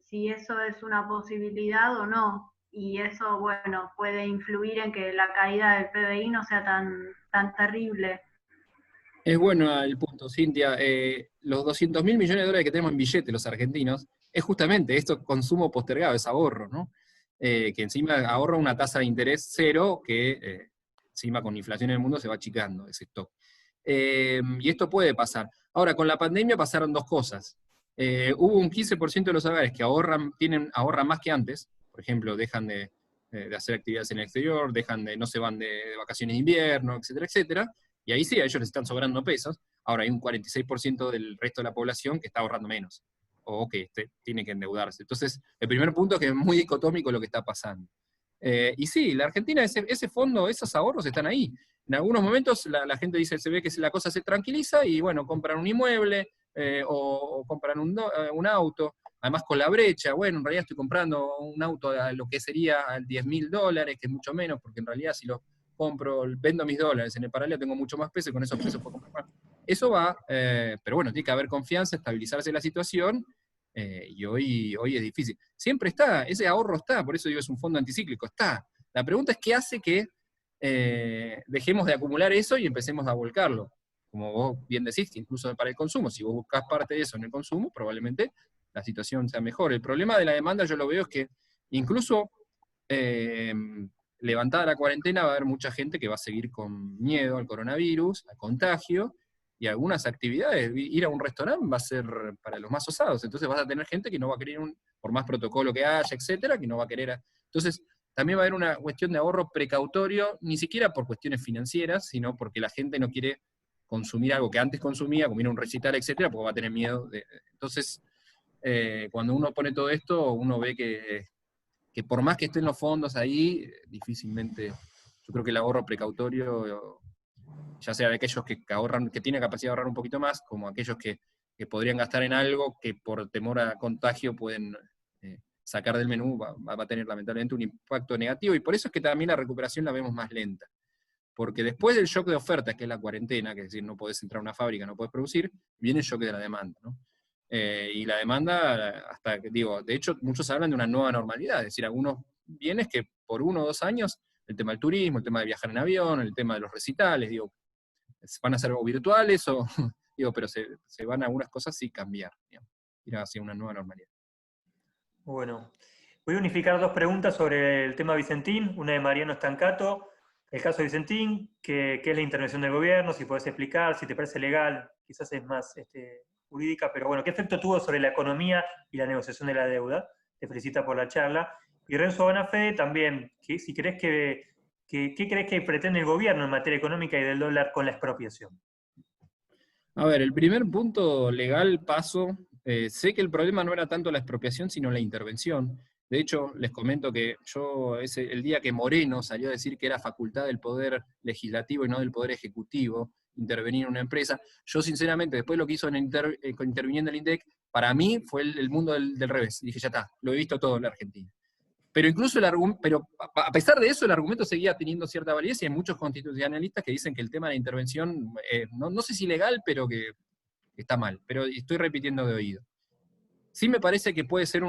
Si eso es una posibilidad o no. Y eso, bueno, puede influir en que la caída del PBI no sea tan terrible. Es bueno el punto, Cintia. Los 200.000 millones de dólares que tenemos en billetes los argentinos, es justamente esto, consumo postergado, es ahorro, ¿no? Que encima ahorra una tasa de interés cero, que encima con inflación en el mundo se va achicando ese stock. Y esto puede pasar. Ahora, con la pandemia pasaron dos cosas. Hubo un 15% de los hogares que ahorran más que antes. Por ejemplo, dejan de hacer actividades en el exterior, no se van de vacaciones de invierno, etcétera, etcétera. Y ahí sí, a ellos les están sobrando pesos. Ahora hay un 46% del resto de la población que está ahorrando menos, o que tiene que endeudarse. Entonces, el primer punto es que es muy dicotómico lo que está pasando. Y sí, la Argentina, ese fondo, esos ahorros están ahí. En algunos momentos la gente dice, se ve que la cosa se tranquiliza y bueno, compran un inmueble o compran un auto. además con la brecha, bueno, en realidad estoy comprando un auto a lo que sería al $10.000, que es mucho menos, porque en realidad si lo compro, vendo mis dólares, en el paralelo tengo mucho más peso y con esos pesos puedo comprar más. Eso va, pero bueno, tiene que haber confianza, estabilizarse la situación, y hoy es difícil. Siempre está, ese ahorro está, por eso digo, es un fondo anticíclico, está. La pregunta es qué hace que dejemos de acumular eso y empecemos a volcarlo. Como vos bien decís, incluso para el consumo, si vos buscás parte de eso en el consumo, probablemente la situación sea mejor. El problema de la demanda yo lo veo es que incluso levantada la cuarentena va a haber mucha gente que va a seguir con miedo al coronavirus, al contagio, y algunas actividades, ir a un restaurante va a ser para los más osados, entonces vas a tener gente que no va a querer, por más protocolo que haya, etcétera, que no va a querer. Entonces, también va a haber una cuestión de ahorro precautorio, ni siquiera por cuestiones financieras, sino porque la gente no quiere consumir algo que antes consumía, como ir a un recital, etcétera, porque va a tener miedo. Entonces, cuando uno pone todo esto, uno ve que por más que estén los fondos ahí, difícilmente, yo creo que el ahorro precautorio, ya sea de aquellos que ahorran, que tienen capacidad de ahorrar un poquito más, como aquellos que podrían gastar en algo que por temor a contagio pueden sacar del menú, va a tener lamentablemente un impacto negativo, y por eso es que también la recuperación la vemos más lenta. Porque después del shock de oferta, que es la cuarentena, que es decir, no podés entrar a una fábrica, no podés producir, viene el shock de la demanda, ¿no? Y la demanda, hasta, digo, de hecho, muchos hablan de una nueva normalidad, es decir, algunos bienes que por 1 o 2 años, el tema del turismo, el tema de viajar en avión, el tema de los recitales, digo, van a ser o virtuales o, digo, pero se van a algunas cosas sí cambiar, digamos, ir hacia una nueva normalidad. Bueno, voy a unificar 2 preguntas sobre el tema Vicentín, una de Mariano Stancato. El caso de Vicentín, ¿qué es la intervención del gobierno? Si podés explicar, si te parece legal, quizás es más jurídica, pero bueno, ¿qué efecto tuvo sobre la economía y la negociación de la deuda? Te felicita por la charla. Y Renzo Bonafé también, si crees ¿qué crees que pretende el gobierno en materia económica y del dólar con la expropiación? A ver, el primer punto legal paso, sé que el problema no era tanto la expropiación, sino la intervención. De hecho, les comento que yo, el día que Moreno salió a decir que era facultad del Poder Legislativo y no del Poder Ejecutivo intervenir en una empresa, yo sinceramente, después de lo que hizo interviniendo el INDEC, para mí fue el mundo del revés. Dije, ya está, lo he visto todo en la Argentina. Pero incluso a pesar de eso, el argumento seguía teniendo cierta validez, y hay muchos constitucionalistas que dicen que el tema de la intervención, no sé si legal, pero que está mal, pero estoy repitiendo de oído. Sí me parece que puede ser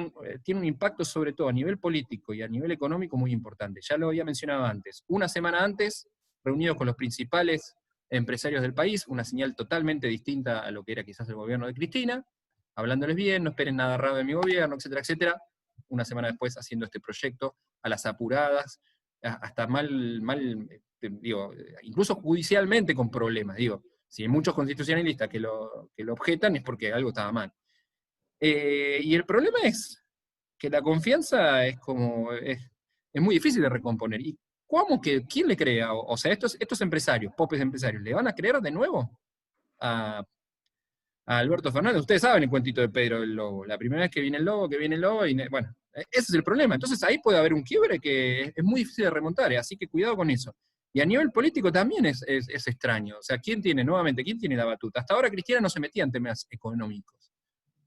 tiene un impacto sobre todo a nivel político y a nivel económico muy importante. Ya lo había mencionado antes. Una semana antes, reunidos con los principales empresarios del país, una señal totalmente distinta a lo que era quizás el gobierno de Cristina, hablándoles bien, no esperen nada raro de mi gobierno, etcétera, etcétera. Una semana después haciendo este proyecto a las apuradas, hasta digo, incluso judicialmente con problemas. Digo, si hay muchos constitucionalistas que lo objetan es porque algo estaba mal. Y el problema es que la confianza es muy difícil de recomponer. ¿Y quién le cree? O sea, estos empresarios, popes empresarios, ¿le van a creer de nuevo a Alberto Fernández? Ustedes saben el cuentito de Pedro el Lobo. La primera vez que viene el lobo, y bueno, ese es el problema. Entonces ahí puede haber un quiebre que es muy difícil de remontar, así que cuidado con eso. Y a nivel político también es extraño. O sea, ¿quién tiene la batuta? Hasta ahora Cristina no se metía en temas económicos.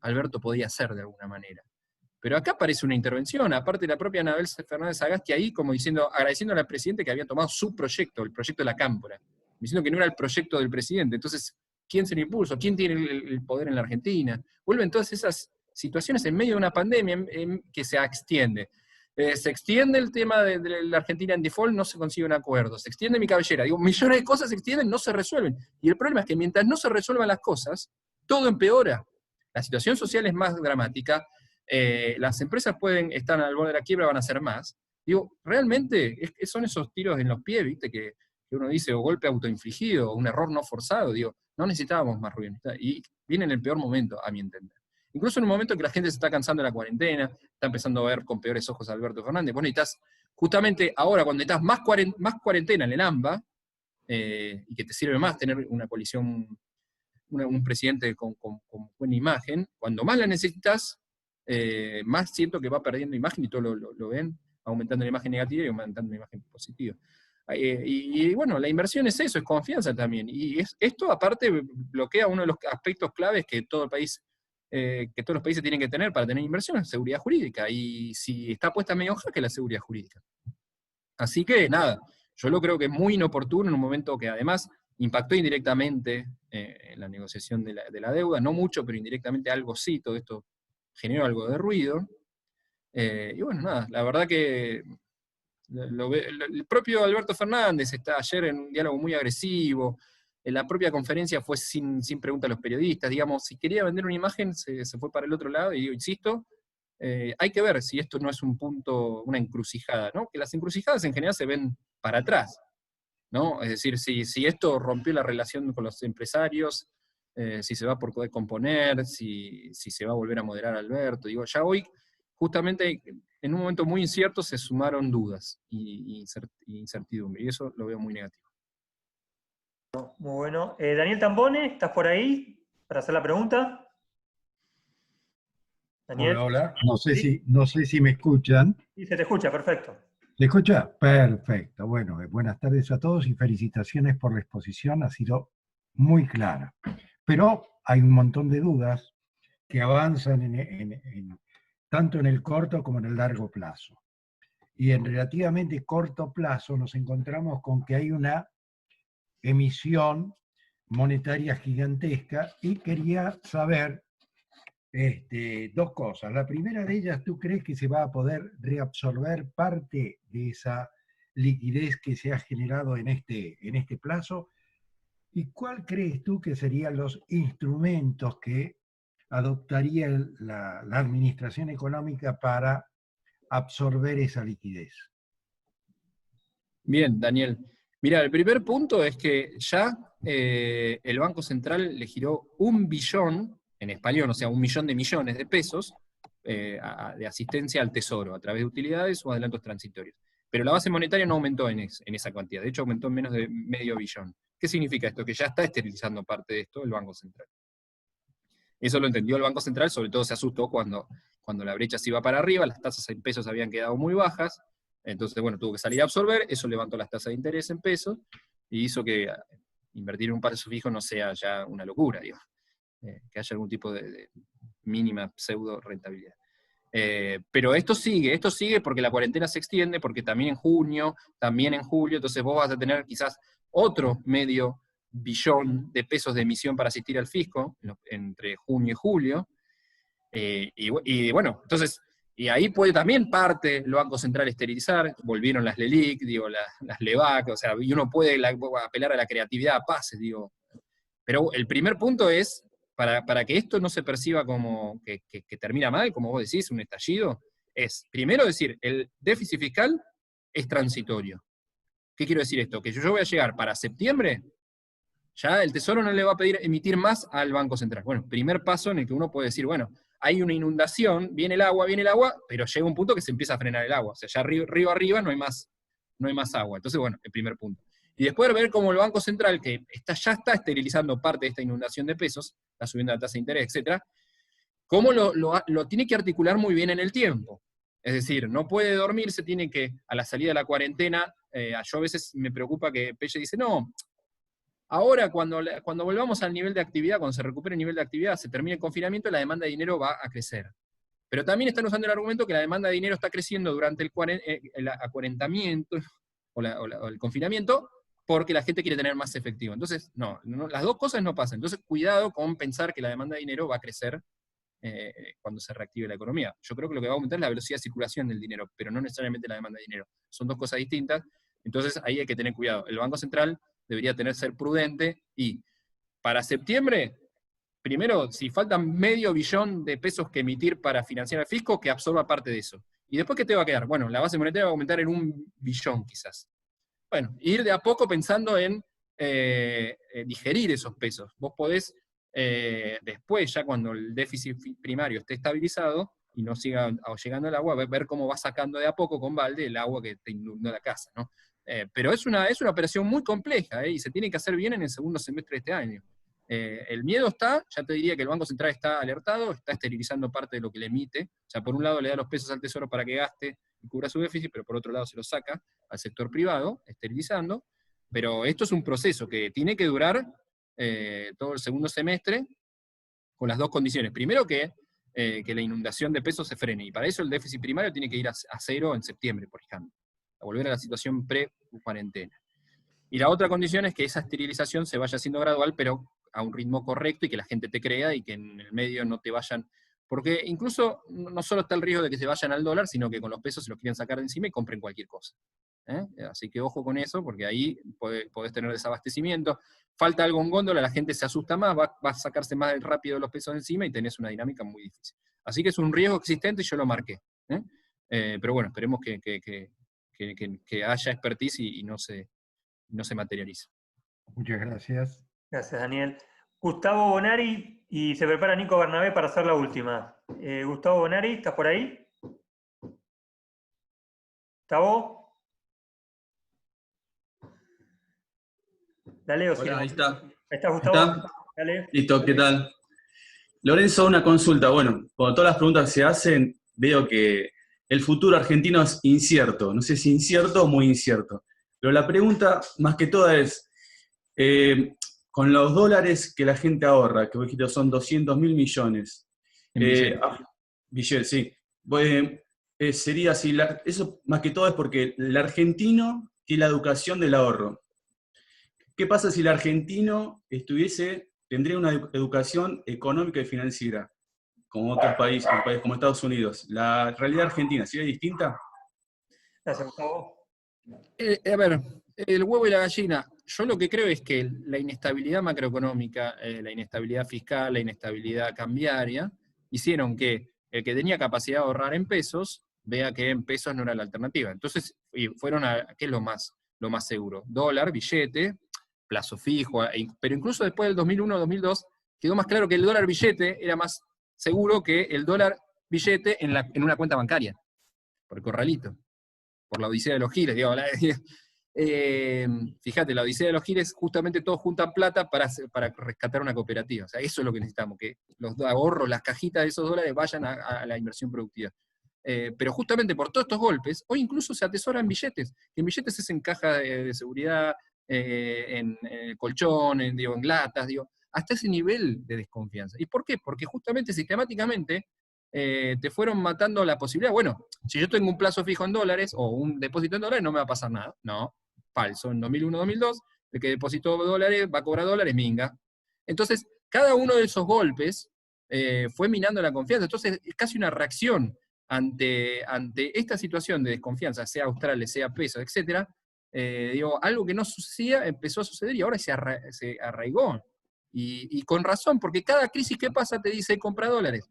Alberto podía hacer de alguna manera. Pero acá aparece una intervención, aparte de la propia Anabel Fernández Sagasti ahí como agradeciendo al presidente que había tomado su proyecto, el proyecto de la Cámpora, diciendo que no era el proyecto del presidente. Entonces, ¿quién se lo impuso? ¿Quién tiene el poder en la Argentina? Vuelven todas esas situaciones en medio de una pandemia que se extiende. Se extiende el tema de la Argentina en default, no se consigue un acuerdo. Se extiende mi cabellera. Digo, millones de cosas se extienden, no se resuelven. Y el problema es que mientras no se resuelvan las cosas, todo empeora. La situación social es más dramática, las empresas pueden estar al borde de la quiebra, van a hacer más. Digo, realmente son esos tiros en los pies, ¿viste? Que uno dice, o golpe autoinfligido, o un error no forzado. Digo, no necesitábamos más ruido. Y viene en el peor momento, a mi entender. Incluso en un momento en que la gente se está cansando de la cuarentena, está empezando a ver con peores ojos a Alberto Fernández. Bueno, necesitas, justamente ahora, cuando necesitas más cuarentena en el AMBA, y que te sirve más tener una coalición, un presidente con buena imagen, cuando más la necesitas, más siento que va perdiendo imagen, y todos lo ven, aumentando la imagen negativa y aumentando la imagen positiva. Y bueno, la inversión es eso, es confianza también. Y esto aparte bloquea uno de los aspectos claves que todo el país que todos los países tienen que tener para tener inversión es seguridad jurídica, y si está puesta medio hoja, que es la seguridad jurídica. Así que nada, yo lo creo que es muy inoportuno en un momento que además impactó indirectamente en la negociación de la deuda, no mucho, pero indirectamente algo sí, todo esto generó algo de ruido. Y bueno, nada, la verdad que el propio Alberto Fernández está ayer en un diálogo muy agresivo, en la propia conferencia fue sin pregunta a los periodistas, digamos, si quería vender una imagen se fue para el otro lado, y yo insisto, hay que ver si esto no es un punto, una encrucijada, ¿no? Que las encrucijadas en general se ven para atrás, ¿no? Es decir, si esto rompió la relación con los empresarios, si se va a poder componer, si se va a volver a moderar Alberto, digo, ya hoy, justamente en un momento muy incierto se sumaron dudas y incertidumbre, y eso lo veo muy negativo. Muy bueno. Daniel Tambone, ¿estás por ahí para hacer la pregunta? Daniel. Hola, hola. No sé si me escuchan. Sí, se te escucha, perfecto. ¿Se escucha? Perfecto. Bueno, buenas tardes a todos y felicitaciones por la exposición, ha sido muy clara. Pero hay un montón de dudas que avanzan tanto en el corto como en el largo plazo. Y en relativamente corto plazo nos encontramos con que hay una emisión monetaria gigantesca, y quería saber dos cosas. La primera de ellas, ¿tú crees que se va a poder reabsorber parte de esa liquidez que se ha generado en este plazo? ¿Y cuál crees tú que serían los instrumentos que adoptaría la administración económica para absorber esa liquidez? Bien, Daniel. Mira, el primer punto es que ya el Banco Central le giró 1 billón, en español, o sea, 1 millón de millones de pesos, de asistencia al Tesoro, a través de utilidades o adelantos transitorios. Pero la base monetaria no aumentó en esa cantidad, de hecho aumentó en menos de medio billón. ¿Qué significa esto? Que ya está esterilizando parte de esto el Banco Central. Eso lo entendió el Banco Central, sobre todo se asustó cuando la brecha se iba para arriba, las tasas en pesos habían quedado muy bajas, entonces, bueno, tuvo que salir a absorber, eso levantó las tasas de interés en pesos, y hizo que invertir en un plazo fijo no sea ya una locura, digo, que haya algún tipo de mínima pseudo rentabilidad. Pero esto sigue porque la cuarentena se extiende, porque también en junio, también en julio, entonces vos vas a tener quizás otro medio billón de pesos de emisión para asistir al fisco, entre junio y julio, y bueno, entonces, y ahí puede también parte el Banco Central esterilizar, volvieron las LELIC, digo, las LEVAC, o sea, y uno puede apelar a la creatividad, a pases, digo. Pero el primer punto es, para que esto no se perciba como que termina mal, como vos decís, un estallido, es, primero decir, el déficit fiscal es transitorio. ¿Qué quiero decir esto? Que yo voy a llegar para septiembre, ya el Tesoro no le va a pedir emitir más al Banco Central. Bueno, primer paso en el que uno puede decir, bueno, hay una inundación, viene el agua, pero llega un punto que se empieza a frenar el agua. O sea, ya arriba no hay más agua. Entonces, bueno, el primer punto. Y después ver cómo el Banco Central, que ya está esterilizando parte de esta inundación de pesos, está subiendo la tasa de interés, etc., cómo lo tiene que articular muy bien en el tiempo. Es decir, no puede dormirse, tiene que, a la salida de la cuarentena, yo a veces me preocupa que Pelle dice, no, ahora cuando volvamos al nivel de actividad, cuando se recupere el nivel de actividad, se termine el confinamiento, la demanda de dinero va a crecer. Pero también están usando el argumento que la demanda de dinero está creciendo durante el acuarentamiento o el confinamiento, porque la gente quiere tener más efectivo. Entonces, no, las dos cosas no pasan. Entonces, cuidado con pensar que la demanda de dinero va a crecer cuando se reactive la economía. Yo creo que lo que va a aumentar es la velocidad de circulación del dinero, pero no necesariamente la demanda de dinero. Son dos cosas distintas, entonces ahí hay que tener cuidado. El Banco Central debería ser prudente, y para septiembre, primero, si faltan medio billón de pesos que emitir para financiar al fisco, que absorba parte de eso. ¿Y después qué te va a quedar? Bueno, la base monetaria va a aumentar en 1 billón quizás. Bueno, ir de a poco pensando en digerir esos pesos. Vos podés, después, ya cuando el déficit primario esté estabilizado y no siga llegando el agua, ver cómo va sacando de a poco con balde el agua que te inundó la casa, ¿no? Pero es una operación muy compleja, y se tiene que hacer bien en el segundo semestre de este año. El miedo está, ya te diría que el Banco Central está alertado, está esterilizando parte de lo que le emite. O sea, por un lado le da los pesos al Tesoro para que gaste y cubra su déficit, pero por otro lado se los saca al sector privado, esterilizando. Pero esto es un proceso que tiene que durar todo el segundo semestre, con las dos condiciones. Primero que la inundación de pesos se frene, y para eso el déficit primario tiene que ir a cero en septiembre, por ejemplo, a volver a la situación pre-cuarentena. Y la otra condición es que esa esterilización se vaya haciendo gradual, pero a un ritmo correcto, y que la gente te crea, y que en el medio no te vayan... Porque incluso no solo está el riesgo de que se vayan al dólar, sino que con los pesos se los quieren sacar de encima y compren cualquier cosa. Así que ojo con eso, porque ahí podés tener desabastecimiento. Falta algo en góndola, la gente se asusta más, va a sacarse más rápido los pesos de encima y tenés una dinámica muy difícil. Así que es un riesgo existente y yo lo marqué. Pero bueno, esperemos que haya expertise y no se materialice. Muchas gracias. Gracias, Daniel. Gustavo Bonari, y se prepara Nico Bernabé para hacer la última. Gustavo Bonari, ¿estás por ahí? ¿Gustavo? Dale, o Hola, ahí está. Ahí está, Gustavo. ¿Está? Dale. Listo, ¿qué tal? Lorenzo, una consulta. Bueno, por todas las preguntas que se hacen, veo que el futuro argentino es incierto. No sé si incierto o muy incierto. Pero la pregunta, más que toda, es, con los dólares que la gente ahorra, que vos dijiste son 200.000 millones. Billetes, sí. Sería así, eso más que todo es porque el argentino tiene la educación del ahorro. ¿Qué pasa si el argentino tendría una educación económica y financiera, como otros países, como Estados Unidos? ¿La realidad argentina sería distinta? Gracias, Gustavo. A ver, el huevo y la gallina. Yo lo que creo es que la inestabilidad macroeconómica, la inestabilidad fiscal, la inestabilidad cambiaria, hicieron que el que tenía capacidad de ahorrar en pesos, vea que en pesos no era la alternativa. Entonces, fueron a ¿qué es lo más seguro? Dólar, billete, plazo fijo, pero incluso después del 2001-2002, quedó más claro que el dólar billete era más seguro que el dólar billete en una cuenta bancaria, por el corralito, por la odisea de los giles, fíjate, la odisea de los giles, justamente todos juntan plata para rescatar una cooperativa. O sea, eso es lo que necesitamos, que los ahorros, las cajitas de esos dólares vayan a la inversión productiva. Pero justamente por todos estos golpes, hoy incluso se atesoran billetes. En billetes es en caja de seguridad, en colchón, en latas, hasta ese nivel de desconfianza. ¿Y por qué? Porque justamente sistemáticamente te fueron matando la posibilidad. Bueno, si yo tengo un plazo fijo en dólares o un depósito en dólares, no me va a pasar nada. No, falso. En 2001-2002, el que depositó dólares va a cobrar dólares, minga. Entonces, cada uno de esos golpes fue minando la confianza. Entonces, es casi una reacción ante esta situación de desconfianza, sea australes, sea pesos, etc. Algo que no sucedía empezó a suceder y ahora se arraigó. Y con razón, porque cada crisis que pasa te dice compra dólares.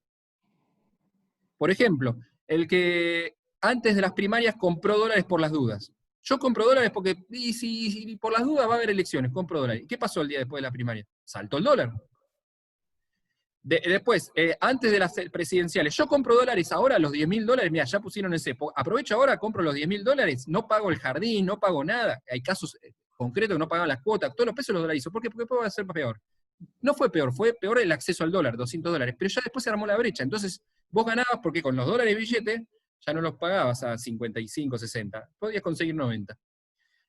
Por ejemplo, el que antes de las primarias compró dólares por las dudas. Yo compro dólares porque, si por las dudas va a haber elecciones, compro dólares. ¿Qué pasó el día después de la primaria? Saltó el dólar. Después, antes de las presidenciales, yo compro dólares ahora, los 10.000 dólares, mira, ya pusieron ese, aprovecho ahora, compro los 10.000 dólares, no pago el jardín, no pago nada. Hay casos concretos que no pagaban las cuotas, todos los pesos los dolarizo. ¿Por qué? Porque puede ser peor. No fue peor el acceso al dólar, 200 dólares, pero ya después se armó la brecha. Entonces, vos ganabas porque con los dólares billete ya no los pagabas a 55, 60, podías conseguir 90.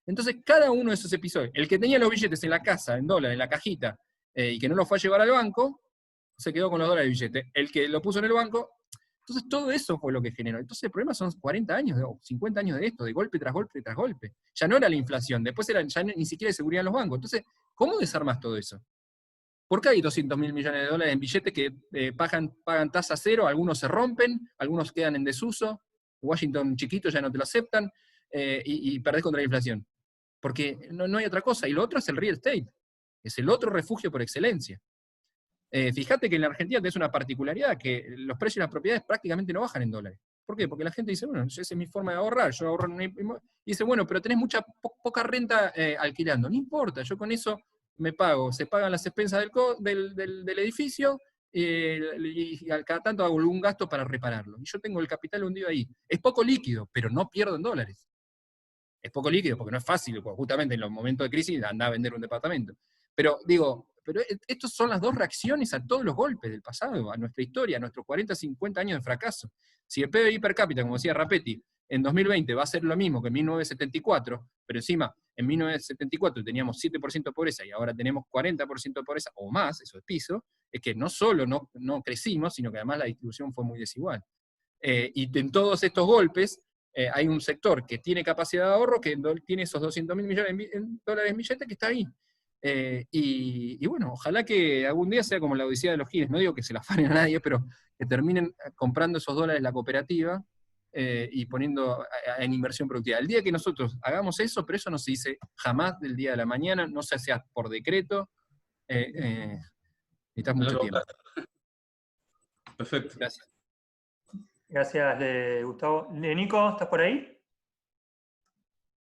Entonces, cada uno de esos episodios, el que tenía los billetes en la casa, en dólar, en la cajita, y que no los fue a llevar al banco, se quedó con los dólares de billete. El que lo puso en el banco, entonces todo eso fue lo que generó. Entonces el problema son 40 años, o 50 años de esto, de golpe tras golpe tras golpe. Ya no era la inflación, después ya ni siquiera de seguridad en los bancos. Entonces, ¿cómo desarmas todo eso? ¿Por qué hay 200.000 millones de dólares en billetes que pagan tasa cero? Algunos se rompen, algunos quedan en desuso, Washington chiquito ya no te lo aceptan, y perdés contra la inflación. Porque no hay otra cosa. Y lo otro es el real estate. Es el otro refugio por excelencia. Fíjate que en la Argentina tenés una particularidad, que los precios de las propiedades prácticamente no bajan en dólares. ¿Por qué? Porque la gente dice, bueno, esa es mi forma de ahorrar, yo ahorro en y dice, bueno, pero tenés poca renta alquilando. No importa, yo con eso me pago, se pagan las expensas del edificio, y cada tanto hago algún gasto para repararlo. Y yo tengo el capital hundido ahí. Es poco líquido, pero no pierdo en dólares. Es poco líquido porque no es fácil, justamente en los momentos de crisis andá a vender un departamento. Pero estas son las dos reacciones a todos los golpes del pasado, a nuestra historia, a nuestros 40, 50 años de fracaso. Si el PBI per cápita, como decía Rapetti, en 2020 va a ser lo mismo que en 1974, pero encima en 1974 teníamos 7% de pobreza y ahora tenemos 40% de pobreza o más, eso es piso, es que no solo no crecimos, sino que además la distribución fue muy desigual. Y en todos estos golpes hay un sector que tiene capacidad de ahorro, que tiene esos 200.000 millones en dólares en billetes, que está ahí. Y bueno, ojalá que algún día sea como la odisea de los giles, no digo que se la afanen a nadie, pero que terminen comprando esos dólares la cooperativa y poniendo en inversión productiva. El día que nosotros hagamos eso, pero eso no se dice jamás del día de la mañana, no se hace por decreto, necesitas mucho tiempo. Perfecto. Gracias. Gracias, Gustavo. Nico, ¿estás por ahí?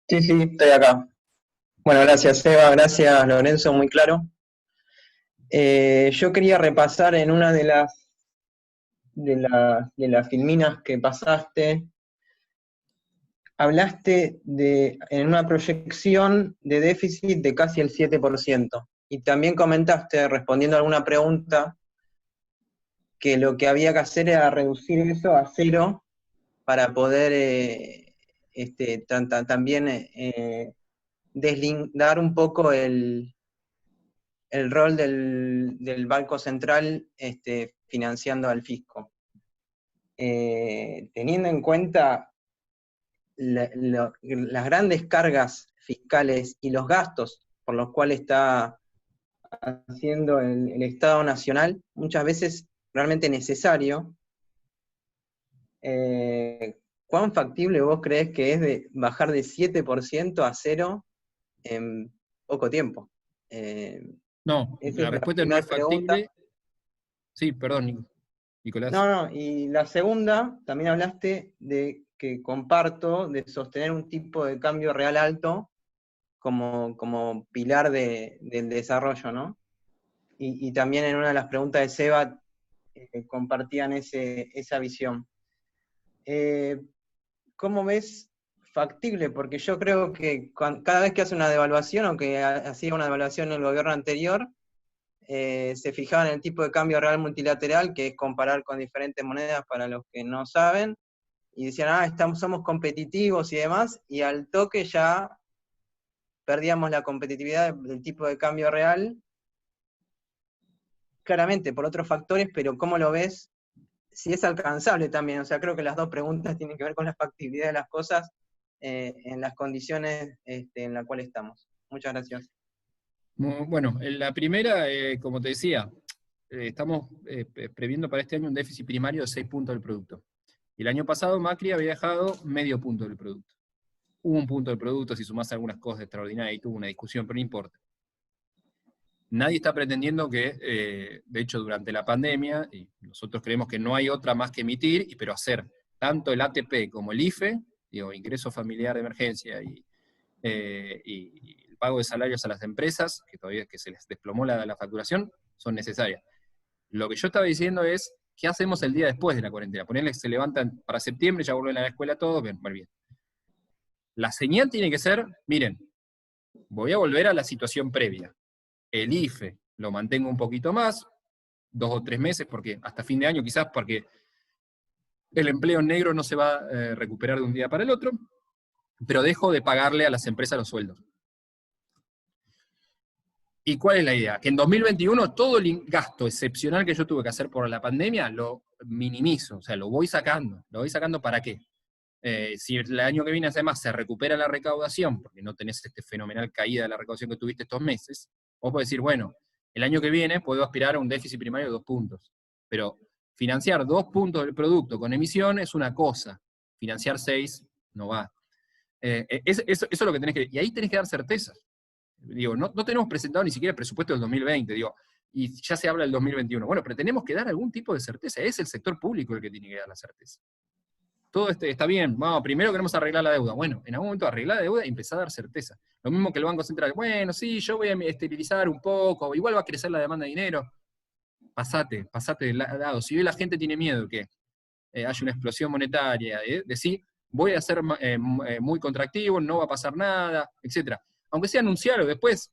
Sí, estoy acá. Bueno, gracias Eva, gracias Lorenzo, muy claro. Yo quería repasar en una de las filminas que pasaste, hablaste en una proyección de déficit de casi el 7%, y también comentaste, respondiendo a alguna pregunta, que lo que había que hacer era reducir eso a 0 para poder también deslindar un poco el rol del Banco Central financiando al fisco. Teniendo en cuenta las grandes cargas fiscales y los gastos por los cuales está haciendo el Estado Nacional, muchas veces realmente necesario, ¿cuán factible vos crees que es de bajar de 7% a 0 en poco tiempo? No, la respuesta no es factible. Sí, perdón, Nicolás. No, y la segunda, también hablaste de que comparto, de sostener un tipo de cambio real alto como pilar del desarrollo, ¿no? Y también en una de las preguntas de Seba compartían esa visión. ¿Cómo ves factible? Porque yo creo que cada vez que hace una devaluación, o que hacía una devaluación en el gobierno anterior, se fijaba en el tipo de cambio real multilateral, que es comparar con diferentes monedas para los que no saben, y decían, somos competitivos y demás, y al toque ya perdíamos la competitividad del tipo de cambio real, claramente por otros factores, pero ¿cómo lo ves? Si es alcanzable también, o sea, creo que las dos preguntas tienen que ver con la factibilidad de las cosas en las condiciones en las cuales estamos. Muchas gracias. Bueno, la primera, como te decía, estamos previendo para este año un déficit primario de 6 puntos del producto. Y el año pasado Macri había dejado medio punto del producto. Hubo un punto del producto, si sumás algunas cosas extraordinarias, y tuvo una discusión, pero no importa. Nadie está pretendiendo que, de hecho, durante la pandemia, y nosotros creemos que no hay otra más que emitir, pero hacer tanto el ATP como el IFE, digo, ingreso familiar de emergencia, y el pago de salarios a las empresas, que todavía que se les desplomó la facturación, son necesarias. Lo que yo estaba diciendo es, ¿qué hacemos el día después de la cuarentena? Ponerles, se levantan para septiembre, ya vuelven a la escuela todos, bien. La señal tiene que ser, miren, voy a volver a la situación previa. El IFE lo mantengo un poquito más, 2 o 3 meses, porque hasta fin de año quizás, porque el empleo negro no se va a recuperar de un día para el otro, pero dejo de pagarle a las empresas los sueldos. ¿Y cuál es la idea? Que en 2021 todo el gasto excepcional que yo tuve que hacer por la pandemia lo minimizo, o sea, lo voy sacando. ¿Lo voy sacando para qué? Si el año que viene además se recupera la recaudación, porque no tenés fenomenal caída de la recaudación que tuviste estos meses, vos podés decir, bueno, el año que viene puedo aspirar a un déficit primario de 2 puntos. Pero financiar 2 puntos del producto con emisión es una cosa. Financiar 6 no va. Eso es lo que tenés que... Y ahí tenés que dar certezas. Digo, no tenemos presentado ni siquiera el presupuesto del 2020, digo, y ya se habla del 2021. Bueno, pero tenemos que dar algún tipo de certeza. Es el sector público el que tiene que dar la certeza. Todo está bien, vamos, primero queremos arreglar la deuda. Bueno, en algún momento arreglar la deuda y empezar a dar certeza. Lo mismo que el Banco Central. Bueno, sí, yo voy a esterilizar un poco, igual va a crecer la demanda de dinero. Pasate del lado. Si hoy la gente tiene miedo que haya una explosión monetaria, decir, voy a ser muy contractivo, no va a pasar nada, etc. Aunque sea anunciarlo después,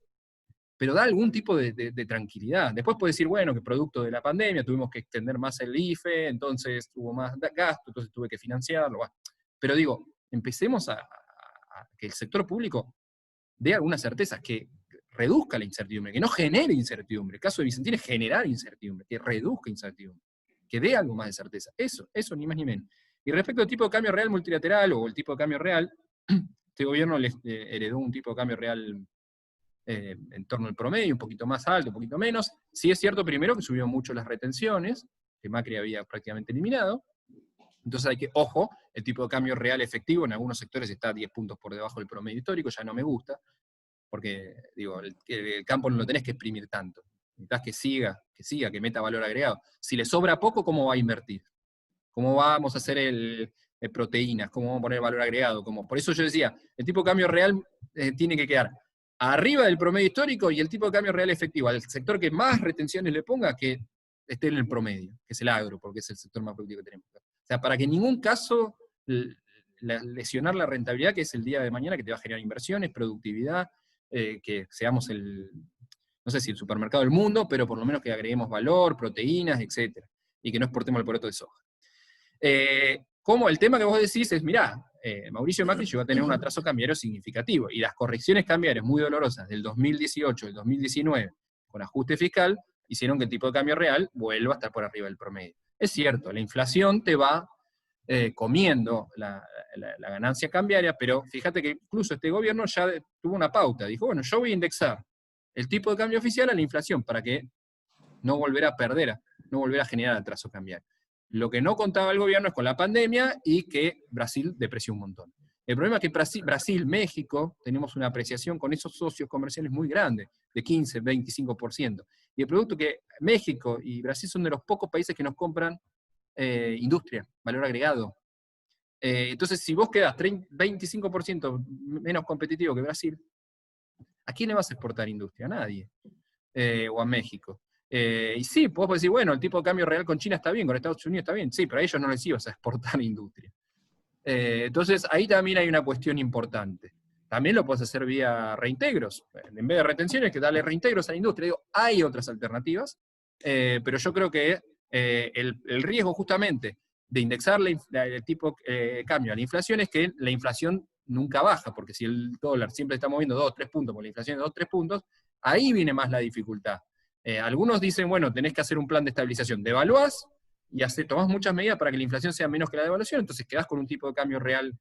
pero da algún tipo de tranquilidad. Después puede decir, bueno, que producto de la pandemia tuvimos que extender más el IFE, entonces hubo más gasto, entonces tuve que financiarlo. Pero digo, empecemos a que el sector público dé alguna certeza, que reduzca la incertidumbre, que no genere incertidumbre. El caso de Vicentín es generar incertidumbre, que reduzca incertidumbre, que dé algo más de certeza. Eso ni más ni menos. Y respecto al tipo de cambio real multilateral, o el tipo de cambio real, este gobierno les heredó un tipo de cambio real en torno al promedio, un poquito más alto, un poquito menos. Sí es cierto, primero, que subió mucho las retenciones, que Macri había prácticamente eliminado. Entonces hay que, ojo, el tipo de cambio real efectivo en algunos sectores está 10 puntos por debajo del promedio histórico, ya no me gusta, porque digo, el campo no lo tenés que exprimir tanto. Necesitas que siga, que meta valor agregado. Si le sobra poco, ¿cómo va a invertir? ¿Cómo vamos a hacer proteínas? ¿Cómo vamos a poner valor agregado? Por eso yo decía, el tipo de cambio real tiene que quedar arriba del promedio histórico, y el tipo de cambio real efectivo, al sector que más retenciones le ponga, que esté en el promedio, que es el agro, porque es el sector más productivo que tenemos. O sea, para que en ningún caso lesionar la rentabilidad, que es el día de mañana que te va a generar inversiones, productividad, que seamos no sé si el supermercado del mundo, pero por lo menos que agreguemos valor, proteínas, etc. Y que no exportemos el poroto de soja. Como el tema que vos decís es, mirá, Mauricio Macri llegó a tener un atraso cambiario significativo, y las correcciones cambiarias muy dolorosas del 2018 y del 2019, con ajuste fiscal, hicieron que el tipo de cambio real vuelva a estar por arriba del promedio. Es cierto, la inflación te va comiendo la ganancia cambiaria, pero fíjate que incluso este gobierno ya tuvo una pauta, dijo, bueno, yo voy a indexar el tipo de cambio oficial a la inflación para que no volviera a perder, no volviera a generar atraso cambiario. Lo que no contaba el gobierno es con la pandemia y que Brasil depreció un montón. El problema es que Brasil, México, tenemos una apreciación con esos socios comerciales muy grande, de 15, 25%. Y el producto que México y Brasil son de los pocos países que nos compran industria, valor agregado. Entonces, si vos quedás 25% menos competitivo que Brasil, ¿a quién le vas a exportar industria? A nadie. O a México. Y sí, vos podés decir, bueno, el tipo de cambio real con China está bien, con Estados Unidos está bien, sí, pero a ellos no les ibas a exportar industria. Entonces, ahí también hay una cuestión importante. También lo podés hacer vía reintegros. En vez de retenciones, que darle reintegros a la industria. Digo, hay otras alternativas, pero yo creo que el riesgo justamente de indexar el tipo de cambio a la inflación es que la inflación nunca baja, porque si el dólar siempre está moviendo 2 o 3 puntos, por la inflación de 2 o 3 puntos, ahí viene más la dificultad. Algunos dicen, bueno, tenés que hacer un plan de estabilización, devaluás y tomás muchas medidas para que la inflación sea menos que la devaluación, entonces quedás con un tipo de cambio real,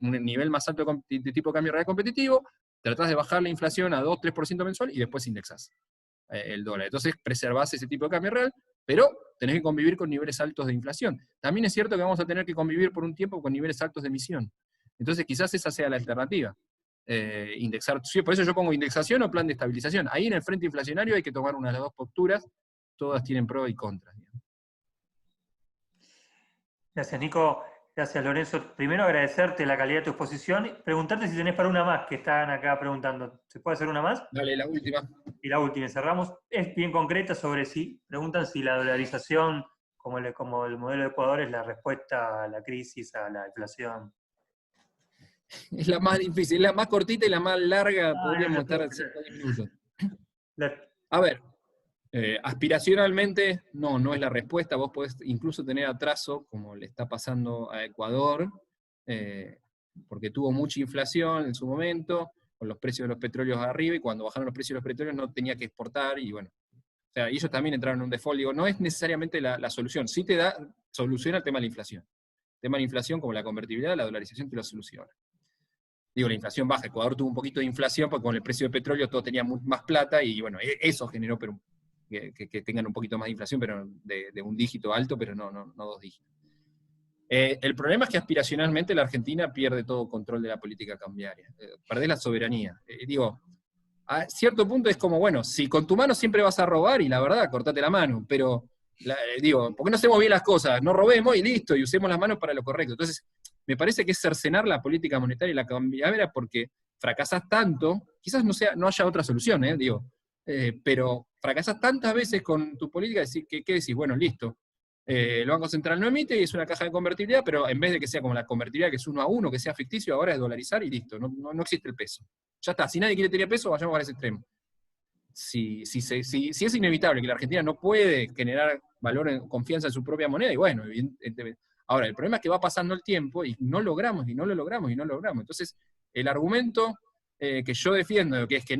un nivel más alto de tipo de cambio real competitivo, tratás de bajar la inflación a 2-3% mensual y después indexás el dólar. Entonces preservás ese tipo de cambio real, pero tenés que convivir con niveles altos de inflación. También es cierto que vamos a tener que convivir por un tiempo con niveles altos de emisión. Entonces quizás esa sea la alternativa. Indexar, por eso yo pongo indexación o plan de estabilización. Ahí en el frente inflacionario hay que tomar una de las dos posturas, todas tienen pros y contras. Gracias, Nico. Gracias, Lorenzo. Primero agradecerte la calidad de tu exposición y preguntarte si tenés para una más, que están acá preguntando. ¿Se puede hacer una más? Dale, la última. Y la última, cerramos. Es bien concreta sobre preguntan si la dolarización, como el modelo de Ecuador, es la respuesta a la crisis, a la inflación. Es la más difícil, es la más cortita y la más larga, podríamos estar 5 o 10 minutos. A ver, aspiracionalmente no es la respuesta, vos podés incluso tener atraso, como le está pasando a Ecuador, porque tuvo mucha inflación en su momento, con los precios de los petróleos arriba, y cuando bajaron los precios de los petróleos no tenía que exportar, y bueno, o sea, ellos también entraron en un default. Digo, no es necesariamente la solución, sí te da solución al tema de la inflación. El tema de la inflación, como la convertibilidad, la dolarización te lo soluciona. Digo, la inflación baja, Ecuador tuvo un poquito de inflación, porque con el precio de petróleo todo tenía más plata, y bueno, eso generó que tengan un poquito más de inflación, pero de un dígito alto, pero no 2 dígitos. El problema es que aspiracionalmente la Argentina pierde todo control de la política cambiaria, perdés la soberanía. Digo, a cierto punto es como, bueno, si con tu mano siempre vas a robar, y la verdad, cortate la mano, pero, digo, ¿por qué no hacemos bien las cosas? No robemos y listo, y usemos las manos para lo correcto. Entonces, me parece que es cercenar la política monetaria y la cambiaria porque fracasás tanto, quizás no haya otra solución, pero fracasás tantas veces con tu política, ¿qué decís? Bueno, listo, el Banco Central no emite y es una caja de convertibilidad, pero en vez de que sea como la convertibilidad que es 1 a 1, que sea ficticio, ahora es dolarizar y listo, no existe el peso. Ya está, si nadie quiere tener peso, vayamos a ese extremo. Si es inevitable que la Argentina no puede generar confianza en su propia moneda, y bueno, evidentemente. Ahora, el problema es que va pasando el tiempo y no lo logramos. Entonces, el argumento que yo defiendo, que es que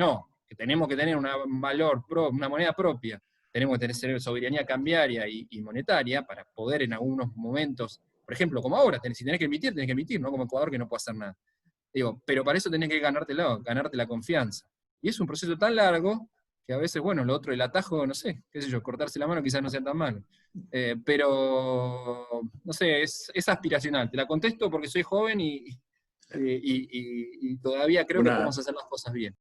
que tenemos que tener una moneda propia, tenemos que tener soberanía cambiaria y monetaria para poder en algunos momentos, por ejemplo, como ahora, si tenés que emitir, no como Ecuador que no puede hacer nada. Digo, pero para eso tenés que ganarte la confianza. Y es un proceso tan largo que a veces, bueno, lo otro, el atajo, no sé, qué sé yo, cortarse la mano quizás no sea tan malo. Pero, no sé, es aspiracional. Te la contesto porque soy joven y todavía creo que podemos hacer las cosas bien.